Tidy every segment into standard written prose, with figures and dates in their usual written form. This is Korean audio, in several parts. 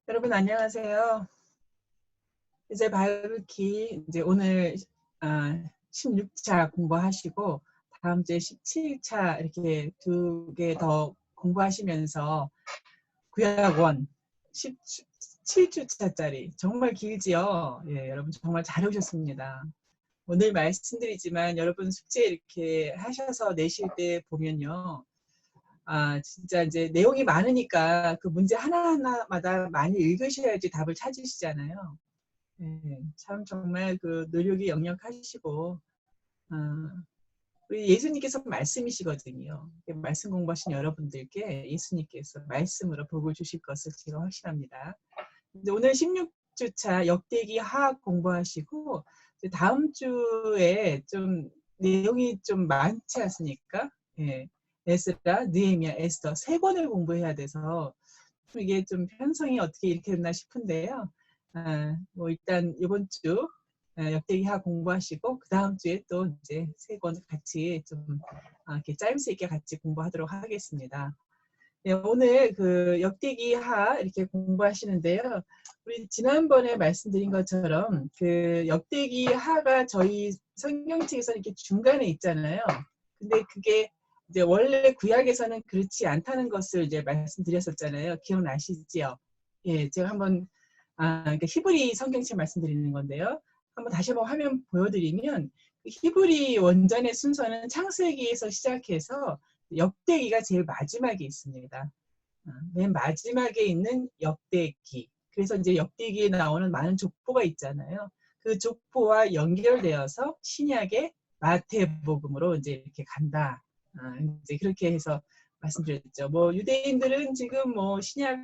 여러분 안녕하세요. 이제 바이블키 이제 오늘 16차 공부하시고 다음 주에 17차 이렇게 두 개 더 공부하시면서 구약원 17주차짜리 정말 길지요. 예, 여러분 정말 잘 오셨습니다. 오늘 말씀드리지만 여러분 숙제 이렇게 하셔서 내실 때 보면요. 진짜 이제 내용이 많으니까 그 문제 하나하나마다 많이 읽으셔야지 답을 찾으시잖아요. 네, 참 정말 그 노력이 역력하시고 우리 예수님께서 말씀이시거든요. 말씀 공부하신 여러분들께 예수님께서 말씀으로 복을 주실 것을 제가 확신합니다. 이제 오늘 16주차 역대기 하학 공부하시고 다음 주에 좀 내용이 좀 많지 않습니까? 예. 에스라, 느헤미야, 에스더 세 권을 공부해야 돼서 이게 좀 편성이 어떻게 이렇게 됐나 싶은데요. 뭐 일단 이번 주 역대기하 공부하시고 그 다음 주에 또 이제 세 권 같이 좀 이렇게 짜임새 있게 같이 공부하도록 하겠습니다. 네, 오늘 그 역대기하 이렇게 공부하시는데요. 우리 지난번에 말씀드린 것처럼 그 역대기하가 저희 성경책에서는 이렇게 중간에 있잖아요. 근데 그게 이제 원래 구약에서는 그렇지 않다는 것을 이제 말씀드렸었잖아요. 기억나시지요? 예, 제가 한번 그러니까 히브리 성경책 말씀드리는 건데요. 한번 다시 한번 화면 보여드리면 히브리 원전의 순서는 창세기에서 시작해서 역대기가 제일 마지막에 있습니다. 맨 마지막에 있는 역대기. 그래서 이제 역대기에 나오는 많은 족보가 있잖아요. 그 족보와 연결되어서 신약의 마태복음으로 이제 이렇게 간다. 이제 그렇게 해서 말씀드렸죠. 뭐 유대인들은 지금 뭐 신약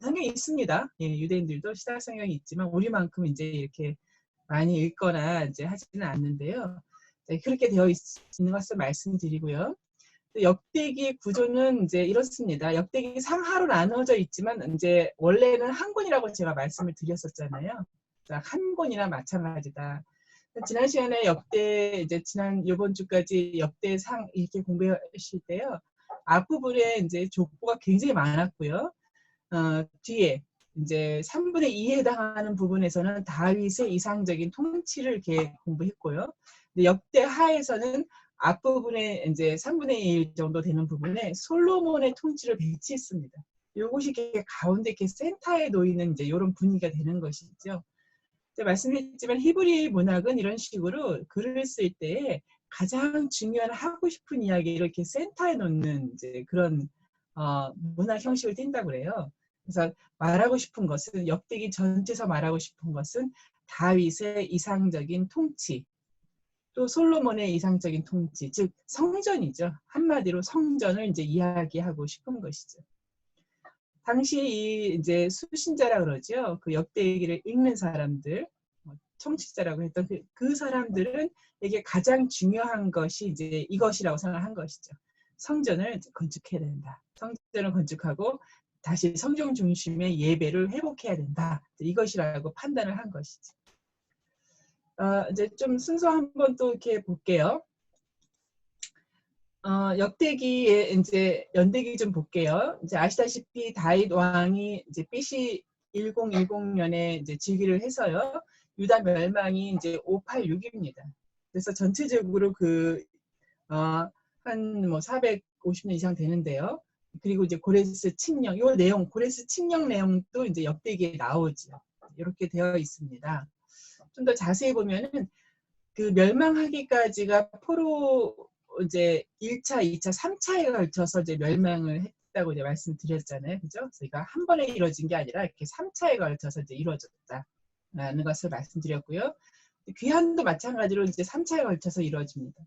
성경이 있습니다. 예, 유대인들도 신약 성경이 있지만 우리만큼 이제 이렇게 많이 읽거나 이제 하지는 않는데요. 네, 그렇게 되어 있는 것을 말씀드리고요. 역대기 구조는 이제 이렇습니다. 역대기 상하로 나눠져 있지만 이제 원래는 한 권이라고 제가 말씀을 드렸었잖아요. 한 권이나 마찬가지다. 지난 시간에 역대 이제 지난 이번 주까지 역대상 이렇게 공부하실 때요. 앞부분에 이제 족보가 굉장히 많았고요. 뒤에 이제 3분의 2에 해당하는 부분에서는 다윗의 이상적인 통치를 이렇게 공부했고요. 근데 역대하에서는 앞부분에 이제 3분의 1 정도 되는 부분에 솔로몬의 통치를 배치했습니다. 이것이 이렇게 가운데 이렇게 센터에 놓이는 이제 이런 분위기가 되는 것이죠. 말씀했지만 히브리 문학은 이런 식으로 글을 쓸 때 가장 중요한 하고 싶은 이야기를 이렇게 센터에 놓는 이제 그런 문학 형식을 띈다고 그래요. 그래서 말하고 싶은 것은 역대기 전체에서 말하고 싶은 것은 다윗의 이상적인 통치, 또 솔로몬의 이상적인 통치, 즉 성전이죠. 한마디로 성전을 이제 이야기하고 싶은 것이죠. 당시 이 이제 수신자라 그러죠. 그 역대기를 읽는 사람들, 청취자라고 했던 그 사람들은 이게 가장 중요한 것이 이제 이것이라고 생각한 것이죠. 성전을 건축해야 된다. 성전을 건축하고 다시 성전 중심의 예배를 회복해야 된다. 이것이라고 판단을 한 것이죠. 이제 좀 순서 한번 또 이렇게 볼게요. 역대기에 이제 연대기 좀 볼게요. 이제 아시다시피 다윗 왕이 이제 BC 1010년에 이제 즉위를 해서요. 유다 멸망이 이제 586입니다. 그래서 전체적으로 한 뭐 450년 이상 되는데요. 그리고 이제 고레스 칙령, 이 내용, 고레스 칙령 내용도 이제 역대기에 나오죠. 이렇게 되어 있습니다. 좀 더 자세히 보면은 그 멸망하기까지가 포로 이제 1차, 2차, 3차에 걸쳐서 이제 멸망을 했다고 이제 말씀드렸잖아요. 그죠? 그러니까 한 번에 이루어진 게 아니라 이렇게 3차에 걸쳐서 이제 이루어졌다라는 것을 말씀드렸고요. 귀환도 마찬가지로 이제 3차에 걸쳐서 이루어집니다.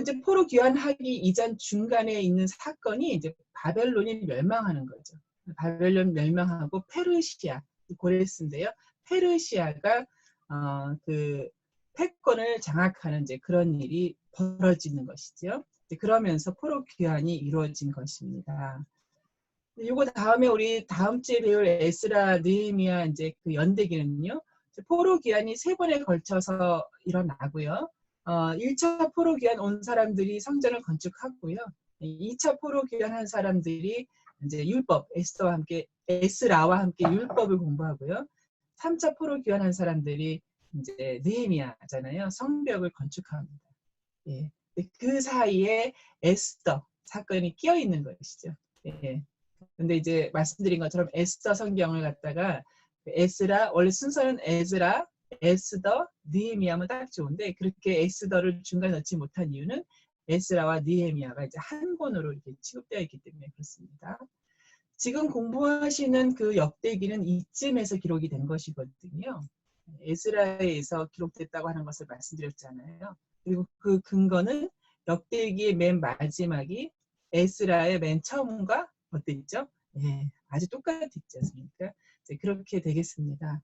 이제 포로 귀환하기 이전 중간에 있는 사건이 이제 바벨론이 멸망하는 거죠. 바벨론 멸망하고 페르시아, 고레스인데요. 페르시아가 그 패권을 장악하는 이제 그런 일이 벌어지는 것이죠. 그러면서 포로 귀환이 이루어진 것입니다. 이거 다음에 우리 다음 주에 배울 에스라, 느헤미야 이제 그 연대기는요. 포로 귀환이 3번에 걸쳐서 일어나고요. 1차 포로 귀환 온 사람들이 성전을 건축하고요. 2차 포로 귀환한 사람들이 이제 율법, 에스더와 함께 에스라와 함께 율법을 공부하고요. 3차 포로 귀환한 사람들이 이제 느헤미야잖아요. 성벽을 건축합니다. 예. 그 사이에 에스더 사건이 끼어 있는 것이죠. 예. 근데 이제 말씀드린 것처럼 에스더 성경을 갖다가 에스라, 원래 순서는 에스라, 에스더, 느헤미야면 딱 좋은데 그렇게 에스더를 중간에 넣지 못한 이유는 에스라와 느헤미야가 이제 한 권으로 이렇게 취급되어 있기 때문에 그렇습니다. 지금 공부하시는 그 역대기는 이쯤에서 기록이 된 것이거든요. 에스라에서 기록됐다고 하는 것을 말씀드렸잖아요. 그리고 그 근거는 역대기의 맨 마지막이 에스라의 맨 처음과 어땠죠? 예, 아주 똑같지 않습니까? 이제 그렇게 되겠습니다.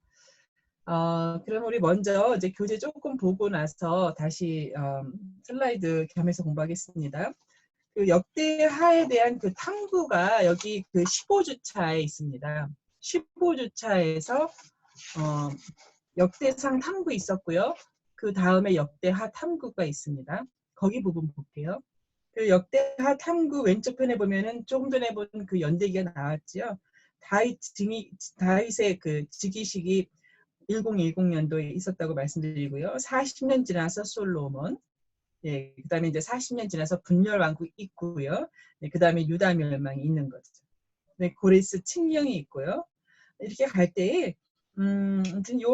그럼 우리 먼저 이제 교재 조금 보고 나서 다시 슬라이드 겸해서 공부하겠습니다. 그 역대하에 대한 그 탐구가 여기 그 15주차에 있습니다. 15주차에서 역대상 탐구 있었고요. 그 다음에 역대하 탐구가 있습니다. 거기 부분 볼게요. 그 역대하 탐구 왼쪽 편에 보면은 조금 전에 본 그 연대기가 나왔지요. 다윗의 그 즉위식이 1010년도에 있었다고 말씀드리고요. 40년 지나서 솔로몬, 예, 그 다음에 이제 40년 지나서 분열왕국 있고요. 네, 그 다음에 유다 멸망이 있는 거죠. 네, 고레스 칙령이 있고요. 이렇게 갈 때에 아무튼 요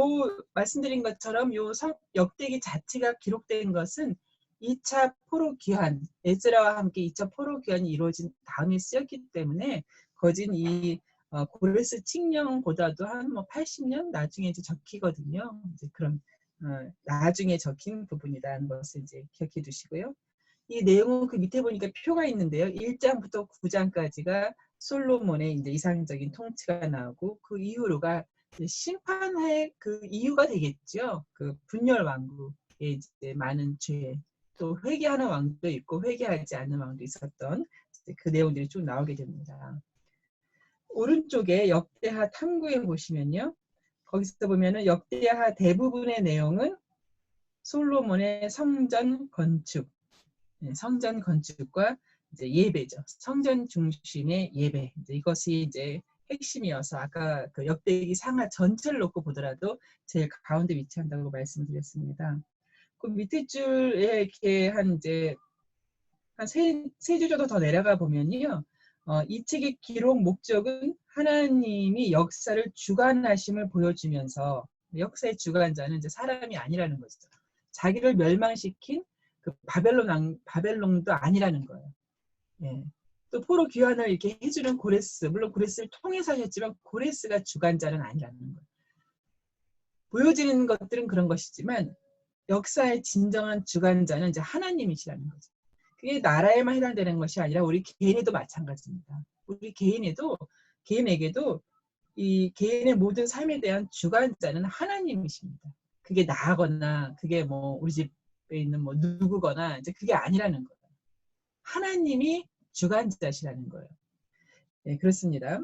말씀드린 것처럼 요 역대기 자체가 기록된 것은 2차 포로 귀환, 에스라와 함께 2차 포로 귀환이 이루어진 다음에 쓰였기 때문에 거진 이 고레스 칙령보다도 한 뭐 80년 나중에 이제 적히거든요. 이제 그런 나중에 적힌 부분이라는 것을 이제 기억해 두시고요. 이 내용은 그 밑에 보니까 표가 있는데요. 1장부터 9장까지가 솔로몬의 이제 이상적인 통치가 나오고 그 이후로가 심판의 그 이유가 되겠죠. 그 분열 왕국의 이제 많은 죄, 또 회개하는 왕도 있고 회개하지 않는 왕도 있었던 그 내용들이 쭉 나오게 됩니다. 오른쪽에 역대하 탐구에 보시면요. 거기서 보면은 역대하 대부분의 내용은 솔로몬의 성전 건축, 성전 건축과 이제 예배죠. 성전 중심의 예배. 이것이 이제 핵심이어서 아까 그 역대기 상하 전체를 놓고 보더라도 제일 가운데 위치한다고 말씀드렸습니다. 그 밑에 줄에 이렇게 한 세 줄 정도 더 내려가 보면요. 이 책의 기록 목적은 하나님이 역사를 주관하심을 보여주면서 역사의 주관자는 이제 사람이 아니라는 거죠. 자기를 멸망시킨 그 바벨론도 아니라는 거예요. 예. 또 포로 귀환을 이렇게 해주는 고레스, 물론 고레스를 통해서 하셨지만 고레스가 주관자는 아니라는 거예요. 보여지는 것들은 그런 것이지만 역사의 진정한 주관자는 이제 하나님이시라는 거죠. 그게 나라에만 해당되는 것이 아니라 우리 개인에도 마찬가지입니다. 우리 개인에게도 이 개인의 모든 삶에 대한 주관자는 하나님이십니다. 그게 나거나 그게 뭐 우리 집에 있는 뭐 누구거나 이제 그게 아니라는 거예요. 하나님이 주관자시라는 거예요. 네, 그렇습니다.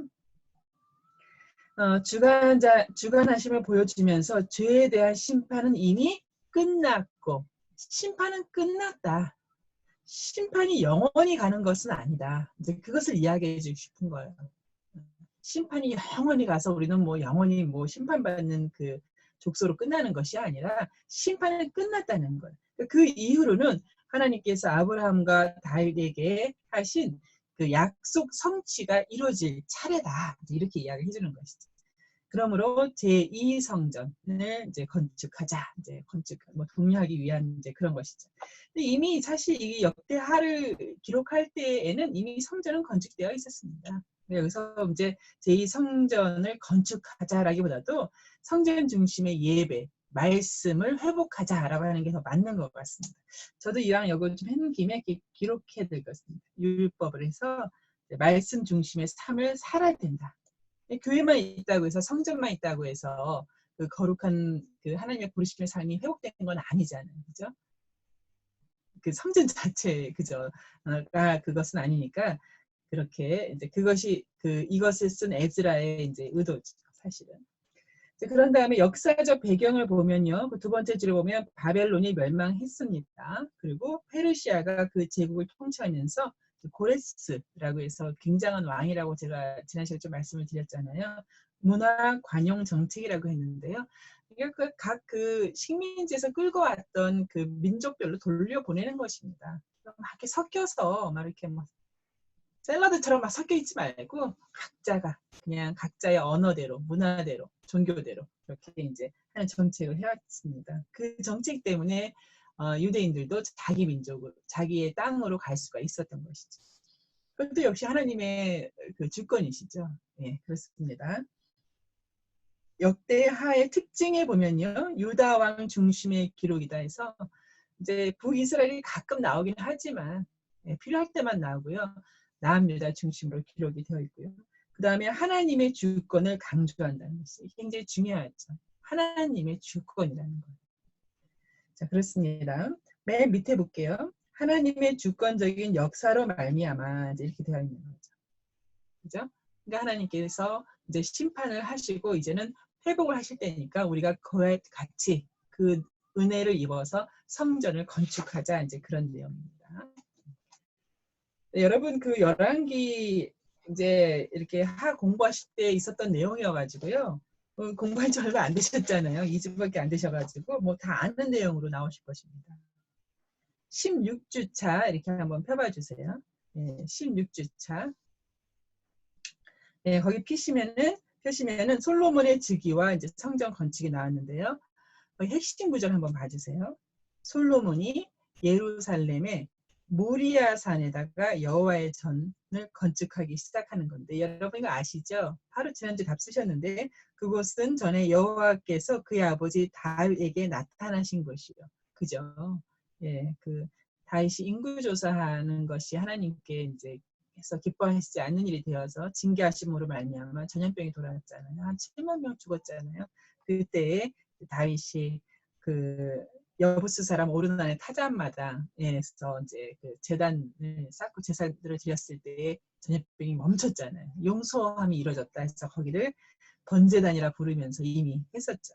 주관하심을 보여주면서 죄에 대한 심판은 이미 끝났고 심판은 끝났다. 심판이 영원히 가는 것은 아니다. 이제 그것을 이야기해 주고 싶은 거예요. 심판이 영원히 가서 우리는 뭐 영원히 뭐 심판받는 그 족소로 끝나는 것이 아니라 심판은 끝났다는 거예요. 그 이후로는 하나님께서 아브라함과 다윗에게 하신 그 약속 성취가 이루어질 차례다. 이렇게 이야기해 주는 것이죠. 그러므로 제2성전을 이제 건축하자, 이제 뭐 독려하기 위한 이제 그런 것이죠. 근데 이미 사실 이 역대하를 기록할 때에는 이미 성전은 건축되어 있었습니다. 여기서 이제 제2성전을 건축하자라기보다도 성전 중심의 예배, 말씀을 회복하자라고 하는 게 더 맞는 것 같습니다. 저도 이왕 이걸 좀 한 김에 기록해 드릴 것입니다. 율법을 해서 말씀 중심의 삶을 살아야 된다. 교회만 있다고 해서 성전만 있다고 해서 그 거룩한 그 하나님의 부르심의 삶이 회복되는 건 아니잖아요, 그죠? 그 성전 자체 그죠? 그것은 아니니까 그렇게 이제 그것이 그 이것을 쓴 에즈라의 이제 의도죠, 사실은. 그런 다음에 역사적 배경을 보면요, 그 두 번째 줄에 보면 바벨론이 멸망했습니다. 그리고 페르시아가 그 제국을 통치하면서 고레스라고 해서 굉장한 왕이라고 제가 지난 시간에 좀 말씀을 드렸잖아요. 문화 관용 정책이라고 했는데요. 이게 각 그 식민지에서 끌고 왔던 그 민족별로 돌려보내는 것입니다. 막 이렇게 섞여서 막 이렇게 막 샐러드처럼 막 섞여 있지 말고 각자가 그냥 각자의 언어대로, 문화대로, 종교대로 이렇게 이제 하는 정책을 해왔습니다. 그 정책 때문에 유대인들도 자기 민족으로, 자기의 땅으로 갈 수가 있었던 것이죠. 그것도 역시 하나님의 그 주권이시죠. 예, 그렇습니다. 역대하의 특징에 보면요, 유다 왕 중심의 기록이다 해서 이제 북이스라엘이 가끔 나오긴 하지만 필요할 때만 나오고요. 남유다 중심으로 기록이 되어 있고요. 그 다음에 하나님의 주권을 강조한다는 것이 굉장히 중요하죠. 하나님의 주권이라는 거예요. 자, 그렇습니다. 맨 밑에 볼게요. 하나님의 주권적인 역사로 말미암아 이제 이렇게 되어 있는 거죠. 그죠? 그러니까 하나님께서 이제 심판을 하시고 이제는 회복을 하실 때니까 우리가 그와 같이 그 은혜를 입어서 성전을 건축하자 이제 그런 내용입니다. 네, 여러분 그 열왕기 이제 이렇게 공부하실 때 있었던 내용이어가지고요. 공부한 지 얼마 안 되셨잖아요. 2주밖에 안 되셔가지고 뭐 다 아는 내용으로 나오실 것입니다. 16주차 이렇게 한번 펴봐 주세요. 네, 16주차. 네, 거기 펴시면은 솔로몬의 즉위와 이제 성전 건축이 나왔는데요. 핵심 구절 한번 봐주세요. 솔로몬이 예루살렘의 모리아 산에다가 여호와의 전을 건축하기 시작하는 건데 여러분 이거 아시죠? 하루 지난주 답쓰셨는데 그곳은 전에 여호와께서 그의 아버지 다윗에게 나타나신 곳이요. 그죠? 예, 그 다윗이 인구조사하는 것이 하나님께 이제 해서 기뻐하시지 않는 일이 되어서 징계하심으로 말미암아 전염병이 돌아왔잖아요. 한 7만 명 죽었잖아요. 그때에 다윗이 그 여부스 사람 오르난의 타잔마당에서 이제 그 제단을 쌓고 제사를 드렸을 때에 전염병이 멈췄잖아요. 용서함이 이루어졌다 해서 거기를 번제단이라 부르면서 이미 했었죠.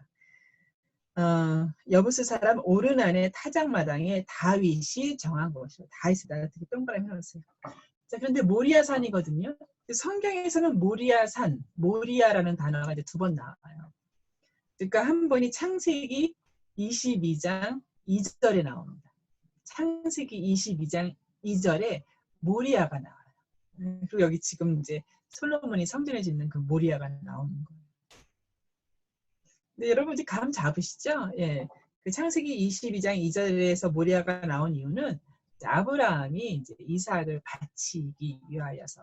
여부스 사람 오르난의 타작마당에 다윗이 정한 것이요. 다윗에다가 되게 동그라미 해놨어요. 자, 그런데 모리아산이거든요. 성경에서는 모리아산, 모리아라는 단어가 이제 2번 나와요. 그러니까 한 번이 창세기 22장 2절에 나옵니다. 창세기 22장 2절에 모리아가 나와요. 그리고 여기 지금 이제 솔로몬이 성전을 짓는 그 모리아가 나오는 거예요. 근데 여러분 이제 감 잡으시죠? 예. 그 창세기 22장 2절에서 모리아가 나온 이유는 아브라함이 이제 이삭을 바치기 위하여서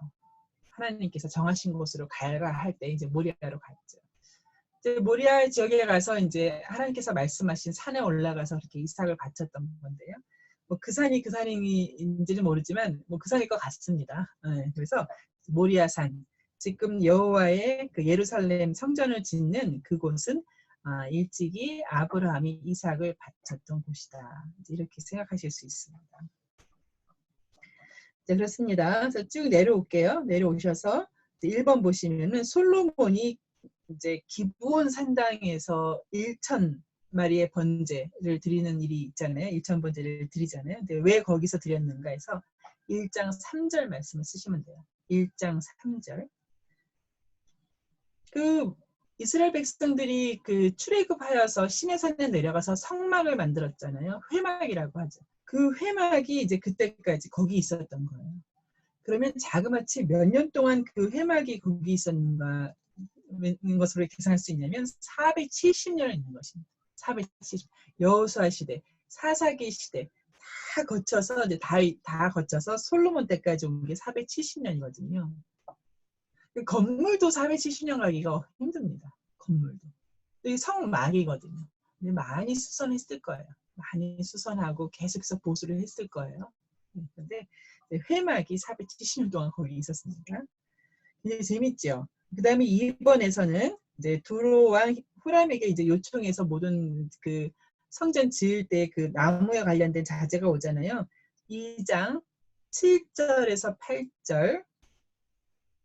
하나님께서 정하신 곳으로 가야 할 때 이제 모리아로 갔죠. 이제 모리아 지역에 가서 이제 하나님께서 말씀하신 산에 올라가서 그렇게 이삭을 바쳤던 건데요. 뭐 그 산이 그 산인지는 모르지만 뭐 그 산일 것 같습니다. 네, 그래서 모리아산, 지금 여호와의 그 예루살렘 성전을 짓는 그곳은 일찍이 아브라함이 이삭을 바쳤던 곳이다. 이렇게 생각하실 수 있습니다. 네, 그렇습니다. 그래서 쭉 내려올게요. 내려오셔서 1번 보시면은 솔로몬이 이제 기브온 산당에서 1,000마리의 번제를 드리는 일이 있잖아요. 1,000번제를 드리잖아요. 근데 왜 거기서 드렸는가 해서 1장 3절 말씀을 쓰시면 돼요. 1장 3절. 그 이스라엘 백성들이 그 출애굽하여서 시내산에 내려가서 성막을 만들었잖아요. 회막이라고 하죠. 그 회막이 이제 그때까지 거기 있었던 거예요. 그러면 자그마치 몇 년 동안 그 회막이 거기 있었는가 있는 것으로 계산할 수 있냐면 470년 있는 것입니다. 470. 여호수아 시대, 사사기 시대 다 거쳐서 이제 다 거쳐서 솔로몬 때까지 온 게 470년이거든요. 건물도 470년 가기가 힘듭니다. 건물도. 이게 성막이거든요. 근데 많이 수선했을 거예요. 많이 수선하고 계속해서 보수를 했을 거예요. 그런데 회막이 470년 동안 거기 있었습니다. 이제 재밌죠. 그 다음에 2번에서는 이제 두로 왕 후람에게 이제 요청해서 모든 그 성전 지을 때 그 나무에 관련된 자재가 오잖아요. 2장 7절에서 8절,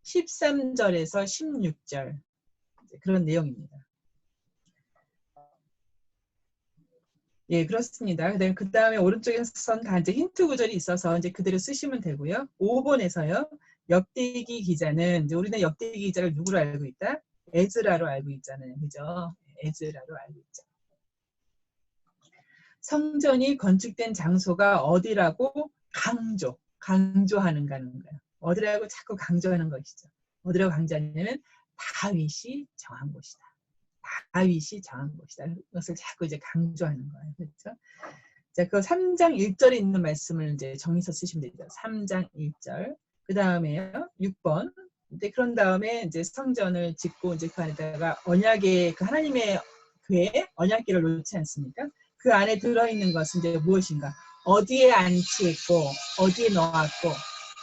13절에서 16절 그런 내용입니다. 예, 그렇습니다. 그 다음에 오른쪽에선 다 이제 힌트 구절이 있어서 이제 그대로 쓰시면 되고요. 5번에서요. 역대기 기자는, 이제 우리는 역대기 기자를 누구로 알고 있다? 에즈라로 알고 있잖아요. 그죠? 에즈라로 알고 있죠. 성전이 건축된 장소가 어디라고 강조하는 거예요. 어디라고 자꾸 강조하는 것이죠. 어디라고 강조하냐면 다윗이 정한 곳이다. 다윗이 정한 곳이다. 그것을 자꾸 이제 강조하는 거예요. 그렇죠? 자, 그 3장 1절에 있는 말씀을 이제 정의서 쓰시면 되죠. 3장 1절. 그 다음에요. 6번. 이제 그런 다음에 이제 성전을 짓고 이제 그 안에다가 언약의 그 하나님의 교회 언약궤를 놓지 않습니까? 그 안에 들어있는 것은 이제 무엇인가? 어디에 안치했고 어디에 넣었고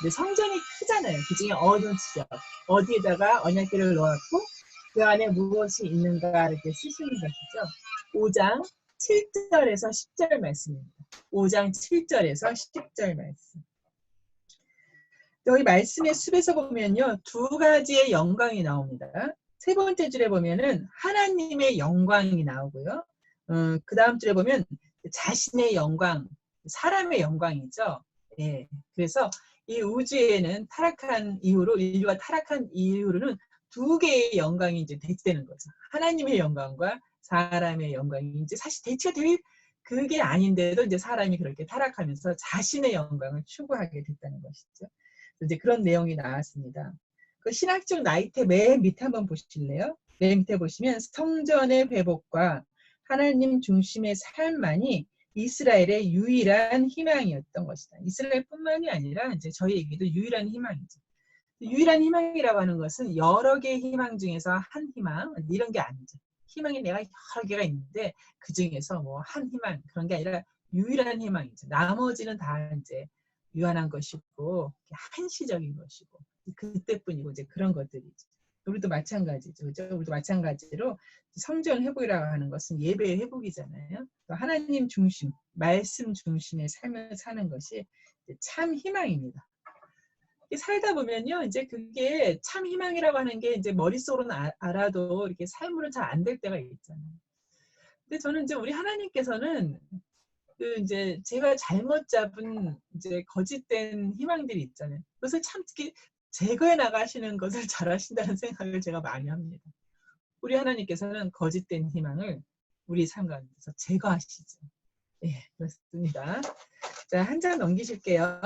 이제 성전이 크잖아요. 그 중에 어느 지역 어디에다가 언약궤를 넣었고 그 안에 무엇이 있는가 이렇게 쓰시는 것이죠. 5장 7절에서 10절 말씀입니다. 5장 7절에서 10절 말씀. 여기 말씀의 숲에서 보면요. 두 가지의 영광이 나옵니다. 세 번째 줄에 보면은 하나님의 영광이 나오고요. 그 다음 줄에 보면 자신의 영광, 사람의 영광이죠. 예. 그래서 이 우주에는 타락한 이후로, 인류가 타락한 이후로는 두 개의 영광이 이제 대치되는 거죠. 하나님의 영광과 사람의 영광이 이제 사실 대치가 될 그게 아닌데도 이제 사람이 그렇게 타락하면서 자신의 영광을 추구하게 됐다는 것이죠. 이제 그런 내용이 나왔습니다. 그 신학적 나이테 맨 밑에 한번 보실래요? 맨 밑에 보시면 성전의 회복과 하나님 중심의 삶만이 이스라엘의 유일한 희망이었던 것이다. 이스라엘뿐만이 아니라 이제 저희에게도 유일한 희망이죠. 유일한 희망이라고 하는 것은 여러 개의 희망 중에서 한 희망 이런 게 아니죠. 희망이 내가 여러 개가 있는데 그 중에서 뭐 한 희망 그런 게 아니라 유일한 희망이죠. 나머지는 다 이제 유한한 것이고 한시적인 것이고 그때뿐이고 이제 그런 것들이죠. 우리도 마찬가지죠. 그죠? 우리도 마찬가지로 성전 회복이라고 하는 것은 예배의 회복이잖아요. 하나님 중심, 말씀 중심의 삶을 사는 것이 참 희망입니다. 살다 보면요, 이제 그게 참 희망이라고 하는 게 이제 머릿속으로는 알아도 이렇게 삶으로 잘 안 될 때가 있잖아요. 근데 저는 이제 우리 하나님께서는 그 이제 제가 잘못 잡은 이제 거짓된 희망들이 있잖아요. 그것을 참 특히 제거해 나가시는 것을 잘하신다는 생각을 제가 많이 합니다. 우리 하나님께서는 거짓된 희망을 우리 삶 가운데서 제거하시죠. 예, 그렇습니다. 자, 한 장 넘기실게요.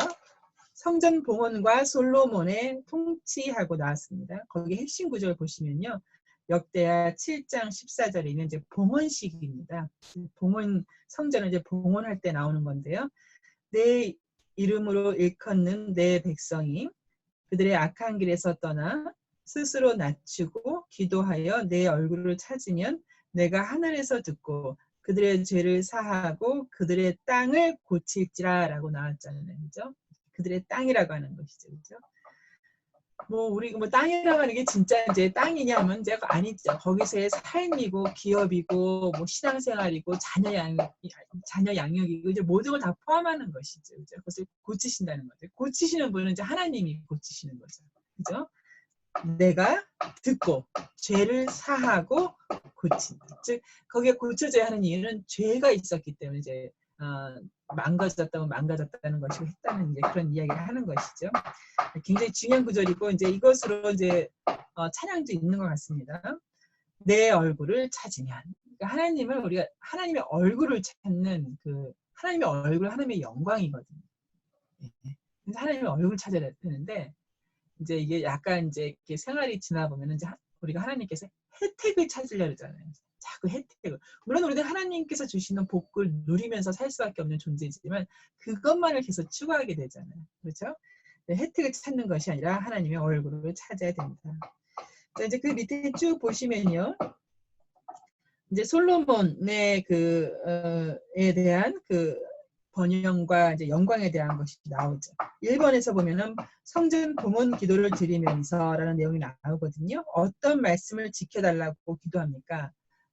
성전 봉헌과 솔로몬의 통치하고 나왔습니다. 거기 핵심 구절 보시면요. 역대하 7장 14절에 있는 이제 봉헌식입니다. 봉헌 성전을 이제 봉헌할 때 나오는 건데요. 내 이름으로 일컫는 내 백성이 그들의 악한 길에서 떠나 스스로 낮추고 기도하여 내 얼굴을 찾으면 내가 하늘에서 듣고 그들의 죄를 사하고 그들의 땅을 고칠지라라고 나왔잖아요. 그죠? 그들의 땅이라고 하는 것이죠. 그죠? 뭐 우리 뭐 땅이라고 하는 게 진짜 이제 땅이냐면 이제 아니죠. 거기서의 삶이고 기업이고 뭐 신앙생활이고 자녀 양육이고 이제 모든 걸 다 포함하는 것이죠. 그죠? 그것을 고치신다는 거죠. 고치시는 분은 이제 하나님이 고치시는 거죠. 그죠? 내가 듣고 죄를 사하고 고친다. 즉 거기에 고쳐져야 하는 이유는 죄가 있었기 때문에 이제 망가졌다면 망가졌다는 것이고 했다는 이제 그런 이야기를 하는 것이죠. 굉장히 중요한 구절이고 이제 이것으로 이제 찬양도 있는 것 같습니다. 내 얼굴을 찾으면 그러니까 하나님을 우리가 하나님의 얼굴을 찾는 그 하나님의 얼굴 하나님의 영광이거든요. 그래서 하나님의 얼굴을 찾아야 되는데 이제 이게 약간 이제 이렇게 생활이 지나 보면 이제 우리가 하나님께서 혜택을 찾으려 그러잖아요. 자꾸 혜택을. 물론 우리는 하나님께서 주시는 복을 누리면서 살 수밖에 없는 존재지만 그것만을 계속 추구하게 되잖아요. 그렇죠? 혜택을 찾는 것이 아니라 하나님의 얼굴을 찾아야 됩니다. 자, 이제 그 밑에 쭉 보시면요. 이제 솔로몬의 에 대한 그 번영과 이제 영광에 대한 것이 나오죠. 1번에서 보면은 성전 봉헌 기도를 드리면서라는 내용이 나오거든요. 어떤 말씀을 지켜달라고 기도합니까?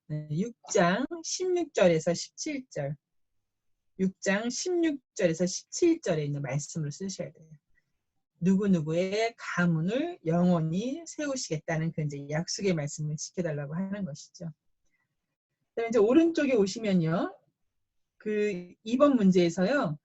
6장 16절에서 17절. 6장 16절에서 17절에 있는 말씀을 쓰셔야 돼요. 누구누구의 가문을 영원히 세우시겠다는 그 이제 약속의 말씀을 지켜달라고 하는 것이죠. 그다음에 이제 오른쪽에 오시면요. 그 2번 문제에서요.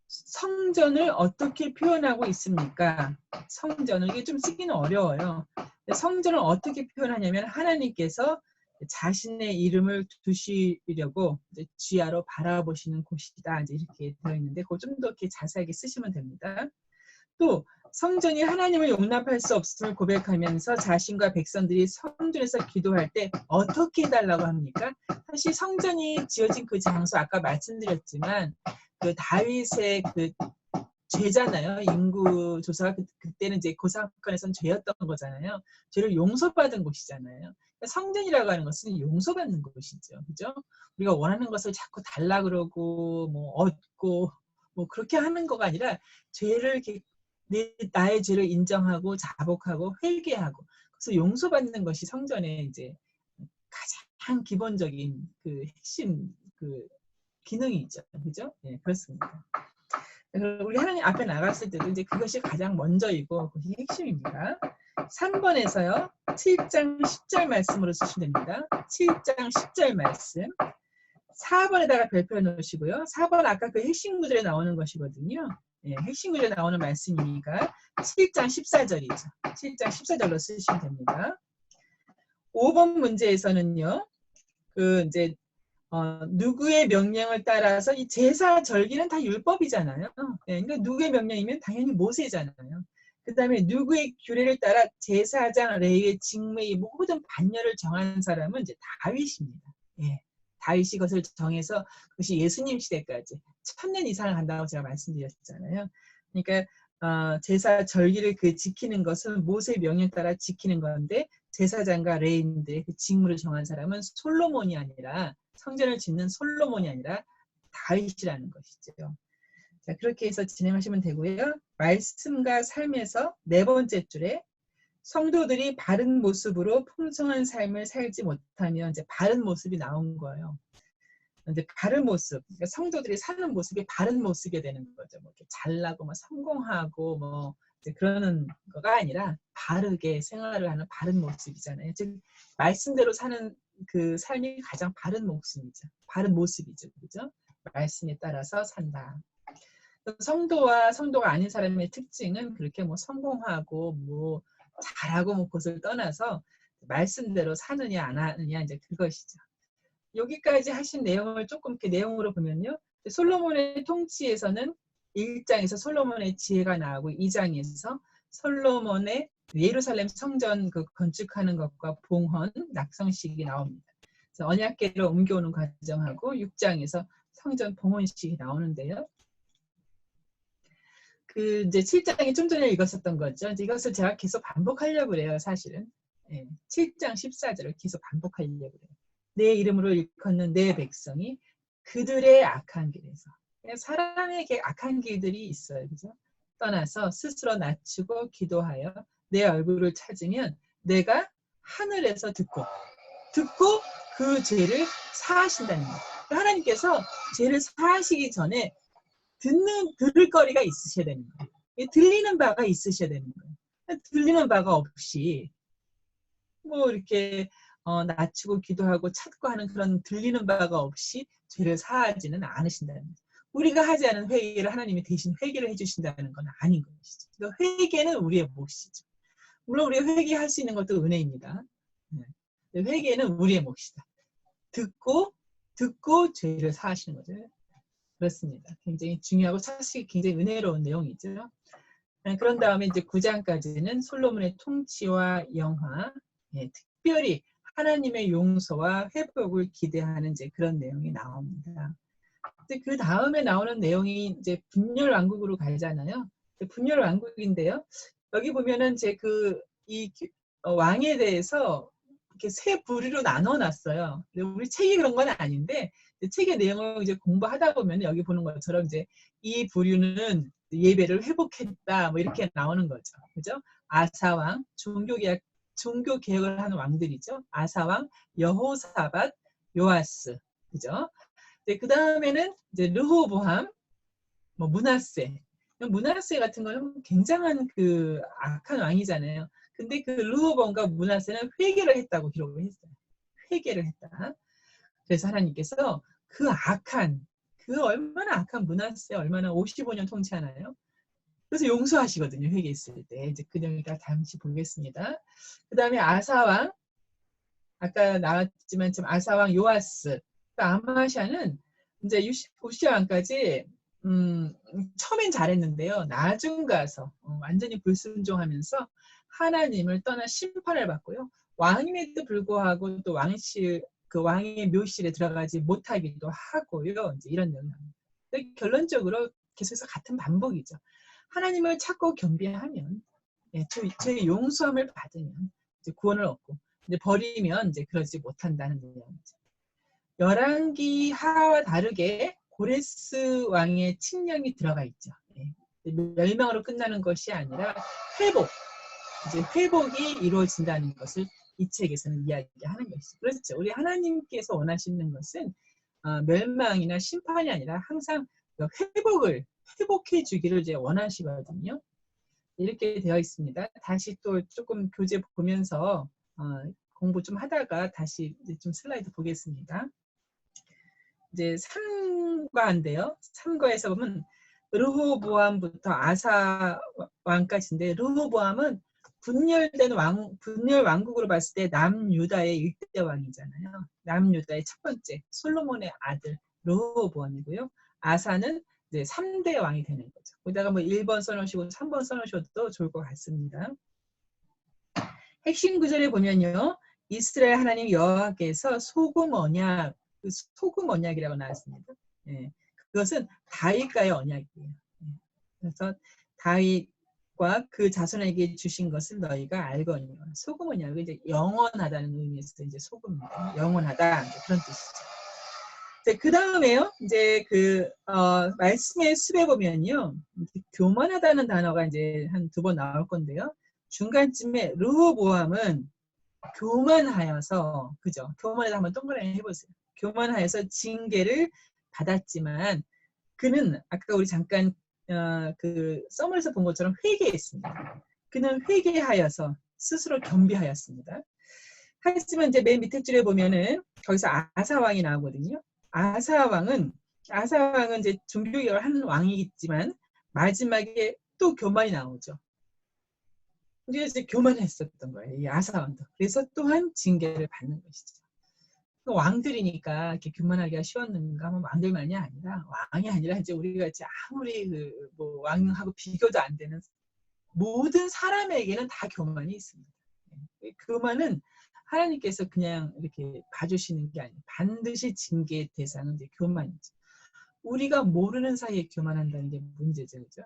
성전을 어떻게 표현하고 있습니까? 성전을 이게 좀 쓰기는 어려워요. 성전을 어떻게 표현하냐면 하나님께서 자신의 이름을 두시려고 이제 지하로 바라보시는 곳이다. 이제 이렇게 되어 있는데 그거 좀 더 이렇게 자세하게 쓰시면 됩니다. 또 성전이 하나님을 용납할 수 없음을 고백하면서 자신과 백성들이 성전에서 기도할 때 어떻게 해달라고 합니까? 사실 성전이 지어진 그 장소 아까 말씀드렸지만 그 다윗의 그 죄잖아요. 인구 조사가 그때는 이제 그 사건에서는 죄였던 거잖아요. 죄를 용서받은 곳이잖아요. 그러니까 성전이라고 하는 것은 용서받는 곳이죠. 그죠? 우리가 원하는 것을 자꾸 달라 그러고 뭐 얻고 뭐 그렇게 하는 거가 아니라 죄를 이렇게 나의 죄를 인정하고 자복하고 회개하고 그래서 용서받는 것이 성전의 이제 가장 기본적인 그 핵심 그 기능이죠. 그죠? 네, 그렇습니다. 우리 하나님 앞에 나갔을 때도 이제 그것이 가장 먼저이고 그것이 핵심입니다. 3번에서요. 7장 10절 말씀으로 쓰시면 됩니다. 7장 10절 말씀. 4번에다가 별표 놓으시고요. 4번 아까 그 핵심 구절에 나오는 것이거든요. 예, 핵심 구절에 나오는 말씀이니까 7장 14절이죠. 7장 14절로 쓰시면 됩니다. 5번 문제에서는요. 그 이제 누구의 명령을 따라서 이 제사 절기는 다 율법이잖아요. 네, 그러니까 누구의 명령이면 당연히 모세잖아요. 그 다음에 누구의 규례를 따라 제사장 레위의 직무의 모든 반열을 정한 사람은 이제 다윗입니다. 예, 다윗이 그것을 정해서 그것이 예수님 시대까지 1000년 이상을 간다고 제가 말씀드렸잖아요. 그러니까 제사 절기를 그 지키는 것은 모세의 명령 따라 지키는 건데 제사장과 레위인들의 그 직무를 정한 사람은 솔로몬이 아니라 성전을 짓는 솔로몬이 아니라 다윗이라는 것이죠. 자, 그렇게 해서 진행하시면 되고요. 말씀과 삶에서 네 번째 줄에 성도들이 바른 모습으로 풍성한 삶을 살지 못하면 이제 바른 모습이 나온 거예요. 이제 바른 모습, 그러니까 성도들이 사는 모습이 바른 모습이 되는 거죠. 뭐 이렇게 잘나고 뭐 성공하고 뭐 이제 그러는 거가 아니라 바르게 생활을 하는 바른 모습이잖아요. 즉 말씀대로 사는 그 삶이 가장 바른 모습이죠. 바른 모습이죠, 그죠? 말씀에 따라서 산다. 성도와 성도가 아닌 사람의 특징은 그렇게 뭐 성공하고 뭐 잘하고 뭐 그것을 떠나서 말씀대로 사느냐 안 하느냐 이제 그것이죠. 여기까지 하신 내용을 조금 이렇게 내용으로 보면요. 솔로몬의 통치에서는 1장에서 솔로몬의 지혜가 나오고 2장에서 솔로몬의 예루살렘 성전 그 건축하는 것과 봉헌, 낙성식이 나옵니다. 그래서 언약궤를 옮겨오는 과정하고 6장에서 성전 봉헌식이 나오는데요. 그 이제 7장이 좀 전에 읽었었던 거죠. 이제 이것을 제가 계속 반복하려고 그래요, 사실은. 예, 7장 14절을 계속 반복하려고 그래요. 내 이름으로 일컫는 내 백성이 그들의 악한 길에서. 사람의 악한 길들이 있어요. 그죠? 떠나서 스스로 낮추고 기도하여 내 얼굴을 찾으면 내가 하늘에서 듣고 그 죄를 사하신다는 거예요. 하나님께서 죄를 사하시기 전에 들을 거리가 있으셔야 되는 거예요. 들리는 바가 있으셔야 되는 거예요. 들리는 바가 없이 뭐 이렇게 낮추고 기도하고 찾고 하는 그런 들리는 바가 없이 죄를 사하지는 않으신다는 거죠. 우리가 하지 않은 회개를 하나님이 대신 회개를 해주신다는 건 아닌 것이죠. 그러니까 회개는 우리의 몫이죠. 물론 우리가 회개할 수 있는 것도 은혜입니다. 회개는 우리의 몫이다. 듣고 죄를 사하시는 거죠. 그렇습니다. 굉장히 중요하고 사실 굉장히 은혜로운 내용이죠. 그런 다음에 이제 9장까지는 솔로몬의 통치와 영화, 예, 특별히 하나님의 용서와 회복을 기대하는 이제 그런 내용이 나옵니다. 그 다음에 나오는 내용이 이제 분열왕국으로 가잖아요. 분열왕국인데요. 여기 보면은 이제 이 왕에 대해서 이렇게 세 부류로 나눠놨어요. 우리 책이 그런 건 아닌데 책의 내용을 이제 공부하다 보면 여기 보는 것처럼 이제 이 부류는 예배를 회복했다 뭐 이렇게 나오는 거죠. 그죠? 아사왕, 종교 개혁을 하는 왕들이죠. 아사왕, 여호사밧, 요아스, 그죠? 그 다음에는 이제 르호보암, 뭐 므낫세. 므낫세 같은 거는 굉장한 그 악한 왕이잖아요. 근데 그 르호보암과 므낫세는 회개를 했다고 기록을 했어요. 회개를 했다. 그래서 하나님께서 그 악한, 그 얼마나 악한 문하세, 얼마나 55년 통치하나요? 그래서 용서하시거든요. 회개했을 때. 이제 그 내용을 잠시 보겠습니다. 그 다음에 아사왕, 아까 나왔지만 지금 아사왕 요아스, 아마샤는 이제 우시아 왕까지 처음엔 잘했는데요. 나중 가서 완전히 불순종하면서 하나님을 떠나 심판을 받고요. 왕임에도 불구하고 또 그 왕의 묘실에 들어가지 못하기도 하고요. 이제 이런 내용입니다. 결론적으로 계속해서 같은 반복이죠. 하나님을 찾고 겸비하면, 죄의 용서함을 받으면 이제 구원을 얻고, 이제 버리면 이제 그러지 못한다는 내용이죠. 열왕기 하와 다르게 고레스 왕의 칙령이 들어가 있죠. 멸망으로 끝나는 것이 아니라 회복, 이제 회복이 이루어진다는 것을 이 책에서는 이야기하는 것이죠. 그렇죠. 우리 하나님께서 원하시는 것은 멸망이나 심판이 아니라 항상 회복해 주기를 이제 원하시거든요. 이렇게 되어 있습니다. 다시 또 조금 교재 보면서 공부 좀 하다가 다시 이제 좀 슬라이드 보겠습니다. 이제 3과인데요. 3과에서 보면 르호보암부터 아사 왕까지인데, 르호보암은 분열 왕국으로 봤을 때 남유다의 1대 왕이잖아요. 남유다의 첫 번째 솔로몬의 아들 르호보암이고요. 아사는 이제 3대 왕이 되는 거죠. 거기다가 뭐 1번 써놓으시고 3번 써놓으셔도 좋을 것 같습니다. 핵심 구절에 보면요. 이스라엘 하나님 여호와께서 소금 언약, 그 소금 언약이라고 나왔습니다. 그것은 다윗과의 언약이에요. 그래서 다윗과 그 자손에게 주신 것을 너희가 알거니와. 소금 언약은 이제 영원하다는 의미에서 이제 소금입니다. 영원하다, 이제 그런 뜻이죠. 그 다음에요. 이제 말씀의 습에 보면요. 교만하다는 단어가 이제 한 2번 나올 건데요. 중간쯤에 르호보암은 교만하여서, 그죠? 교만해서 한번 동그라미 해보세요. 교만하여서 징계를 받았지만 그는 아까 우리 잠깐 그 서머에서 본 것처럼 회개했습니다. 그는 회개하여서 스스로 겸비하였습니다. 하지만 이제 맨 밑에 줄에 보면은 거기서 아사왕이 나오거든요. 아사왕은 이제 종교개혁을 한 왕이겠지만 마지막에 또 교만이 나오죠. 이제 교만했었던 거예요. 이 아사왕도. 그래서 또한 징계를 받는 것이죠. 왕들이니까 이렇게 교만하기가 쉬웠는가 하면 왕들만이 아니라, 왕이 아니라 이제 우리가 이제 아무리 뭐 왕하고 비교도 안 되는 모든 사람에게는 다 교만이 있습니다. 교만은 하나님께서 그냥 이렇게 봐주시는 게 아니에요. 반드시 징계의 대상은 이제 교만이죠. 우리가 모르는 사이에 교만한다는 게 문제죠, 그죠?